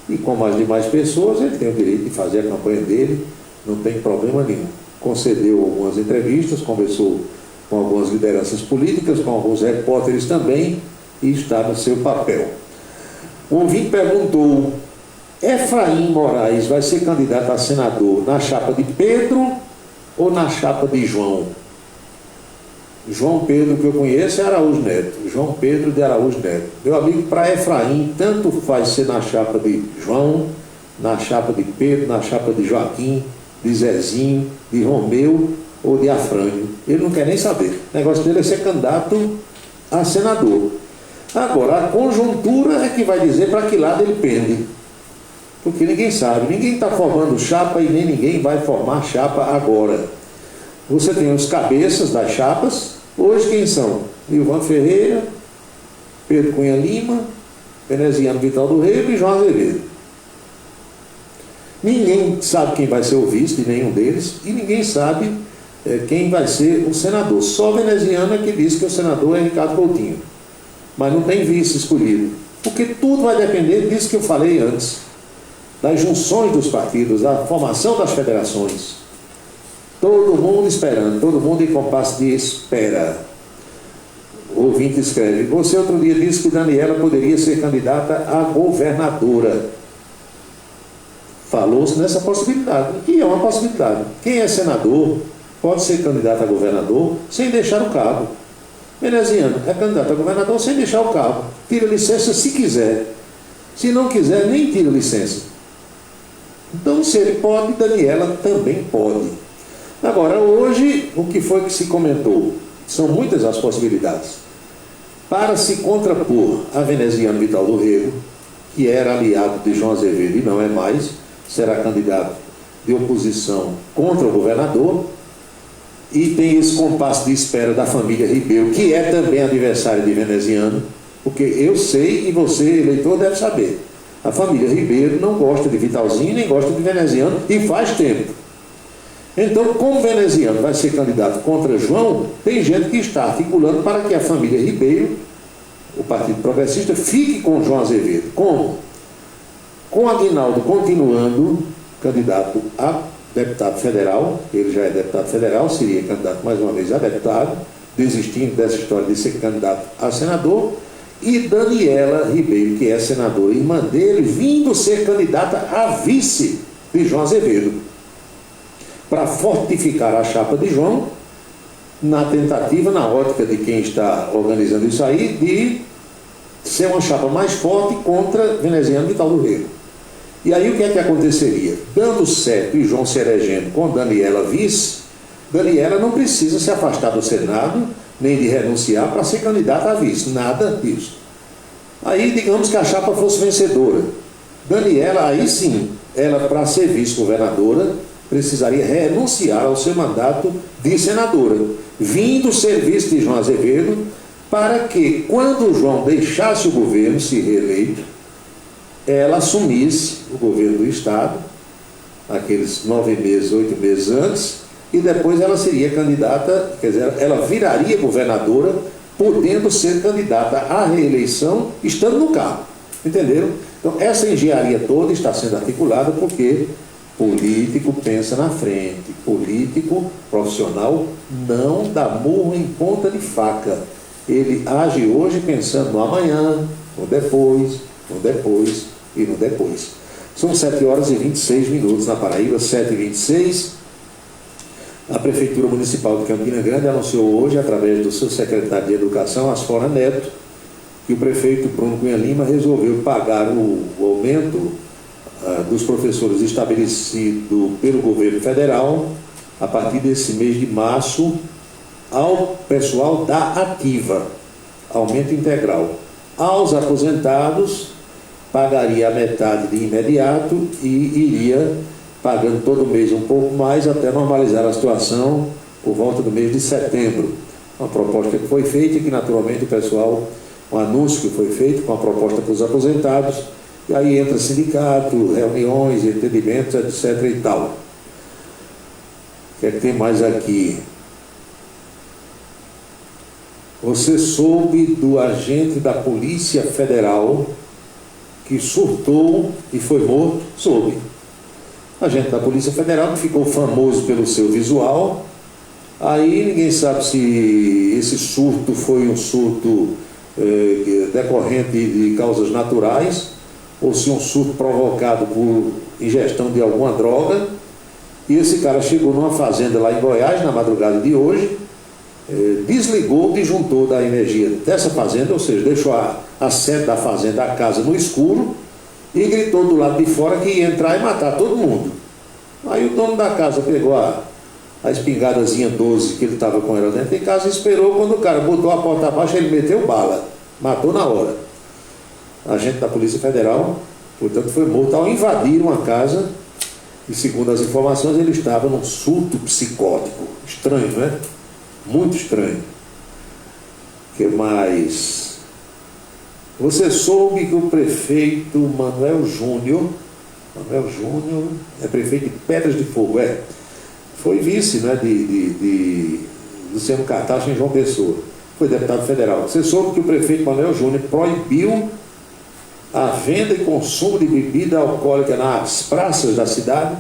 e, como as demais pessoas, ele tem o direito de fazer a campanha dele, não tem problema nenhum. Concedeu algumas entrevistas, conversou com algumas lideranças políticas, com alguns repórteres também, e está no seu papel. O ouvinte perguntou: Efraim Moraes vai ser candidato a senador na chapa de Pedro ou na chapa de João? João Pedro, que eu conheço, é Araújo Neto. João Pedro de Araújo Neto. Meu amigo, para Efraim, tanto faz ser na chapa de João, na chapa de Pedro, na chapa de Joaquim, de Zezinho, de Romeu ou de Afrânio. Ele não quer nem saber. O negócio dele é ser candidato a senador. Agora, a conjuntura é que vai dizer para que lado ele pende. Porque ninguém sabe. Ninguém está formando chapa e nem ninguém vai formar chapa agora. Você tem os cabeças das chapas, Hoje quem são? Nilvan Ferreira, Pedro Cunha Lima, Veneziano Vital do Rego e João Azevedo. Ninguém sabe quem vai ser o vice de nenhum deles e ninguém sabe quem vai ser o senador. Só a Veneziana que diz que o senador é Ricardo Coutinho, mas não tem vice escolhido, porque tudo vai depender disso que eu falei antes, das junções dos partidos, da formação das federações. Todo mundo esperando, todo mundo em compasso de espera. O ouvinte escreve: você outro dia disse que Daniela poderia ser candidata a governadora. Falou-se nessa possibilidade, e é uma possibilidade. Quem é senador pode ser candidato a governador sem deixar o cargo. Veneziano é candidato a governador sem deixar o cargo. Tira licença se quiser. Se não quiser, nem tira licença. Então, se ele pode, Daniela também pode. Agora, hoje, o que foi que se comentou? São muitas as possibilidades. Para se contrapor a Veneziano Vital do Rego, que era aliado de João Azevedo e não é mais, será candidato de oposição contra o governador, e tem esse compasso de espera da família Ribeiro, que é também adversário de Veneziano, porque eu sei e você, eleitor, deve saber. A família Ribeiro não gosta de Vitalzinho, nem gosta de Veneziano, e faz tempo. Então, como Veneziano vai ser candidato contra João, tem gente que está articulando para que a família Ribeiro, o Partido Progressista, fique com João Azevedo. Como? Com Aguinaldo continuando candidato a deputado federal, ele já é deputado federal, seria candidato mais uma vez a deputado, desistindo dessa história de ser candidato a senador, e Daniela Ribeiro, que é senadora, irmã dele, vindo ser candidata a vice de João Azevedo, para fortificar a chapa de João, na tentativa, na ótica de quem está organizando isso aí, de ser uma chapa mais forte contra Veneziano Vital do Rego. E aí o que é que aconteceria? Dando certo e João se elegendo com Daniela vice, Daniela não precisa se afastar do Senado, nem de renunciar para ser candidata a vice, nada disso. Aí digamos que a chapa fosse vencedora. Daniela, aí sim, ela para ser vice-governadora, precisaria renunciar ao seu mandato de senadora, vindo ser vice de João Azevedo, para que, quando João deixasse o governo, se reeleito, ela assumisse o governo do Estado, aqueles 9 meses, 8 meses antes, e depois ela seria candidata, quer dizer, ela viraria governadora, podendo ser candidata à reeleição, estando no cargo. Entenderam? Então, essa engenharia toda está sendo articulada porque político pensa na frente, político profissional não dá murro em ponta de faca. Ele age hoje pensando no amanhã, no depois e no depois. São 7h26 na Paraíba, 7h26. A Prefeitura Municipal de Campina Grande anunciou hoje, através do seu secretário de Educação, Asfora Neto, que o prefeito Bruno Cunha Lima resolveu pagar o aumento dos professores estabelecido pelo governo federal a partir desse mês de março ao pessoal da ativa, aumento integral. Aos aposentados, pagaria a metade de imediato e iria pagando todo mês um pouco mais até normalizar a situação por volta do mês de setembro. Uma proposta que foi feita e que naturalmente o pessoal, um anúncio que foi feito com a proposta para os aposentados, e aí entra sindicato, reuniões, entendimentos, etc. e tal. O que é que tem mais aqui? Você soube do agente da Polícia Federal que surtou e foi morto? Soube. Agente da Polícia Federal que ficou famoso pelo seu visual. Aí ninguém sabe se esse surto foi um surto decorrente de causas naturais ou se um surto provocado por ingestão de alguma droga. E esse cara chegou numa fazenda lá em Goiás na madrugada de hoje, desligou o disjuntor da energia dessa fazenda, ou seja, deixou a sede da fazenda, a casa, no escuro, e gritou do lado de fora que ia entrar e matar todo mundo. Aí o dono da casa pegou a espingadazinha 12 que ele estava com ela dentro de casa e esperou. Quando o cara botou a porta abaixo, ele meteu bala, matou na hora. Agente da Polícia Federal, portanto, foi morto ao invadir uma casa e, segundo as informações, ele estava num surto psicótico. Estranho, não é? Muito estranho. que mais? Você soube que o prefeito Manuel Júnior é prefeito de Pedras de Fogo, foi vice, né, de Luciano Cartacho em João Pessoa, foi deputado federal. Você soube que o prefeito Manuel Júnior proibiu a venda e consumo de bebida alcoólica nas praças da cidade?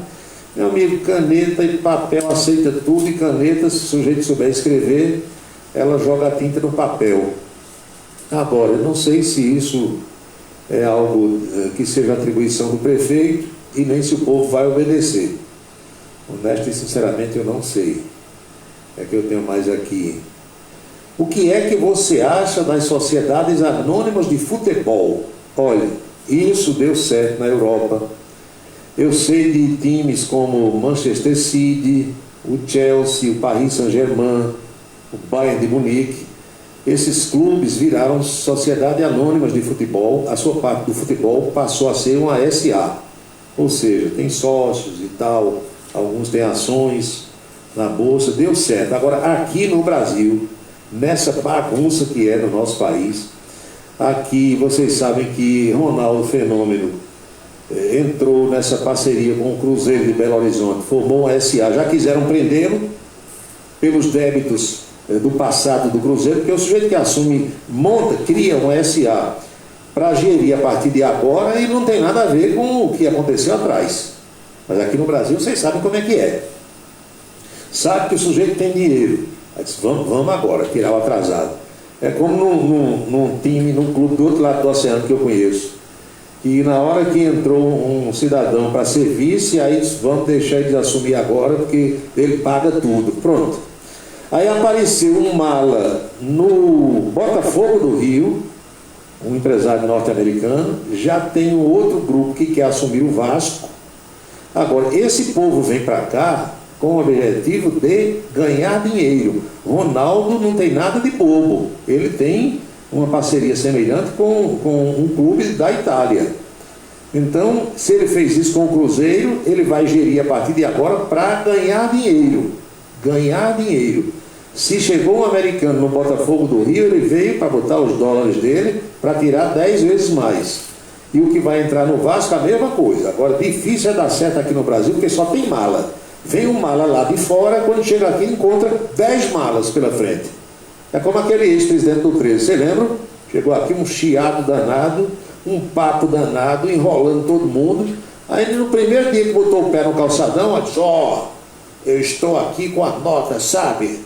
Meu amigo, caneta e papel aceita tudo, e caneta, se o sujeito souber escrever, ela joga a tinta no papel. Agora, eu não sei se isso é algo que seja atribuição do prefeito e nem se o povo vai obedecer. Honesto e sinceramente eu não sei. É que eu tenho mais aqui. O que é que você acha das sociedades anônimas de futebol? Olha, isso deu certo na Europa. Eu sei de times como o Manchester City, o Chelsea, o Paris Saint-Germain, o Bayern de Munique. Esses clubes viraram sociedades anônimas de futebol. A sua parte do futebol passou a ser uma SA. Ou seja, tem sócios e tal, alguns têm ações na bolsa, deu certo. Agora, aqui no Brasil, nessa bagunça que é no nosso país, aqui vocês sabem que Ronaldo Fenômeno entrou nessa parceria com o Cruzeiro de Belo Horizonte, formou um SA, já quiseram prendê-lo pelos débitos do passado do Cruzeiro, porque o sujeito que assume, monta, cria um SA para gerir a partir de agora e não tem nada a ver com o que aconteceu atrás. Mas aqui no Brasil vocês sabem como é que é. Sabe que o sujeito tem dinheiro. Aí diz, vamos agora, tirar o atrasado. É como num time, num clube do outro lado do oceano que eu conheço. E na hora que entrou um cidadão para ser vice, aí diz, vamos deixar ele assumir agora, porque ele paga tudo. Pronto. Aí apareceu um mala no Botafogo do Rio, um empresário norte-americano, já tem um outro grupo que quer assumir o Vasco. Agora, esse povo vem para cá com o objetivo de ganhar dinheiro. Ronaldo não tem nada de bobo, ele tem uma parceria semelhante com um clube da Itália. Então, se ele fez isso com o Cruzeiro, ele vai gerir a partir de agora para ganhar dinheiro. Ganhar dinheiro. Se chegou um americano no Botafogo do Rio, ele veio para botar os dólares dele para tirar 10 vezes mais. E o que vai entrar no Vasco, a mesma coisa. Agora, difícil é dar certo aqui no Brasil, porque só tem mala. Vem um mala lá de fora, quando chega aqui encontra 10 malas pela frente. É como aquele ex-presidente do 13, você lembra? Chegou aqui um chiado danado, um papo danado, enrolando todo mundo. Aí no primeiro dia que botou o pé no calçadão, disse, eu estou aqui com a nota, sabe,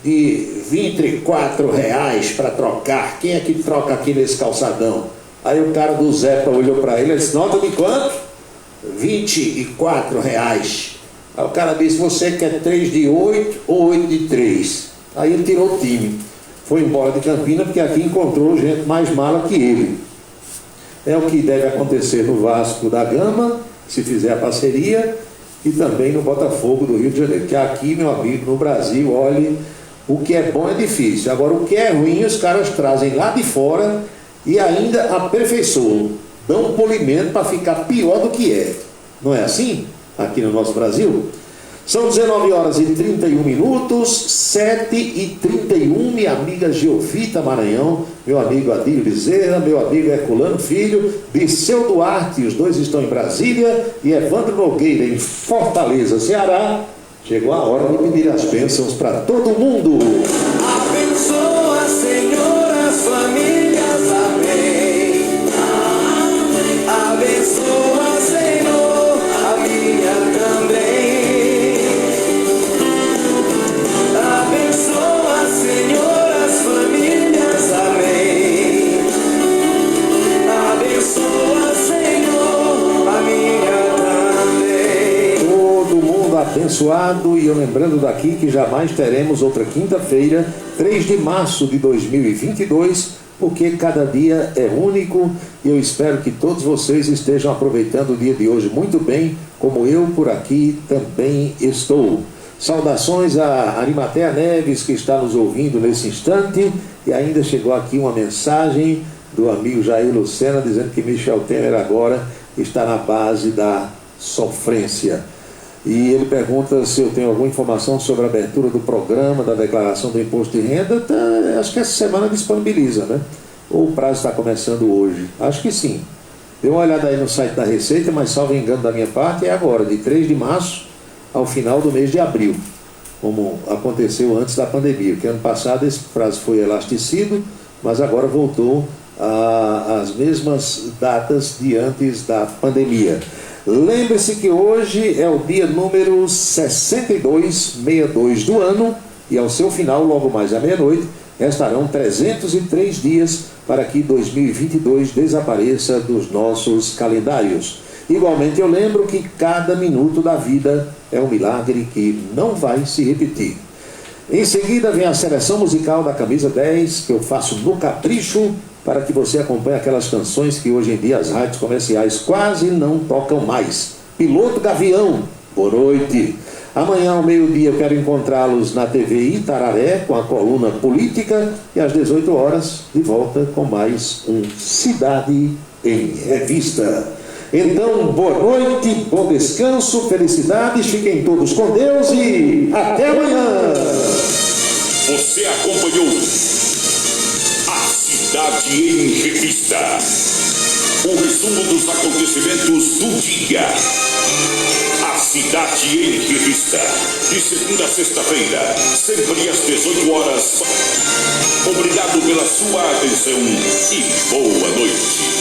de R$24 para trocar. Quem é que troca aqui nesse calçadão? Aí o cara do Zepa olhou para ele e disse, nota de quanto? R$24. Aí o cara disse, você quer 3 de 8 ou 8 de 3? Aí ele tirou o time. Foi embora de Campina, porque aqui encontrou gente mais mala que ele. É o que deve acontecer no Vasco da Gama, se fizer a parceria, e também no Botafogo do Rio de Janeiro. Que aqui, meu amigo, no Brasil, olhe, o que é bom é difícil. Agora, o que é ruim, os caras trazem lá de fora e ainda aperfeiçoam. Dão um polimento para ficar pior do que é. Não é assim? Aqui no nosso Brasil? São 19 horas e 31 minutos, 7h31, minha amiga Geovita Maranhão, meu amigo Adílio Bezerra, meu amigo Herculano Filho, Disseu Duarte, os dois estão em Brasília, e Evandro Nogueira em Fortaleza, Ceará. Chegou a hora de pedir as bênçãos para todo mundo. Abençoa, Senhor, as famílias, amém. Abençoa, Senhor, a minha também. Abençoa, Senhor, as famílias, amém. Abençoa, Senhor, a minha também. Todo mundo abençoado, e eu lembrando daqui que jamais teremos outra quinta-feira, 3 de março de 2022, porque cada dia é único, e eu espero que todos vocês estejam aproveitando o dia de hoje muito bem, como eu por aqui também estou. Saudações a Arimatea Neves, que está nos ouvindo nesse instante, e ainda chegou aqui uma mensagem do amigo Jair Lucena, dizendo que Michel Temer agora está na base da sofrência. E ele pergunta se eu tenho alguma informação sobre a abertura do programa da declaração do imposto de renda. Acho que essa semana disponibiliza, né? Ou o prazo está começando hoje? Acho que sim. Dê uma olhada aí no site da Receita, mas salvo engano da minha parte, é agora, de 3 de março ao final do mês de abril, como aconteceu antes da pandemia, porque ano passado esse prazo foi elastecido, mas agora voltou às mesmas datas de antes da pandemia. Lembre-se que hoje é o dia número 6262 do ano e ao seu final, logo mais à meia-noite, restarão 303 dias para que 2022 desapareça dos nossos calendários. Igualmente eu lembro que cada minuto da vida é um milagre que não vai se repetir. Em seguida vem a seleção musical da Camisa 10, que eu faço no capricho, para que você acompanhe aquelas canções que hoje em dia as rádios comerciais quase não tocam mais. Piloto Gavião, boa noite. Amanhã ao meio-dia eu quero encontrá-los na TV Itararé com a coluna Política e às 18 horas de volta com mais um Cidade em Revista. Então, boa noite, bom descanso, felicidades, fiquem todos com Deus e até amanhã. Você acompanhou a Cidade em Revista, o resumo dos acontecimentos do dia. A Cidade em Revista, de segunda a sexta-feira, sempre às 18 horas. Obrigado pela sua atenção e boa noite.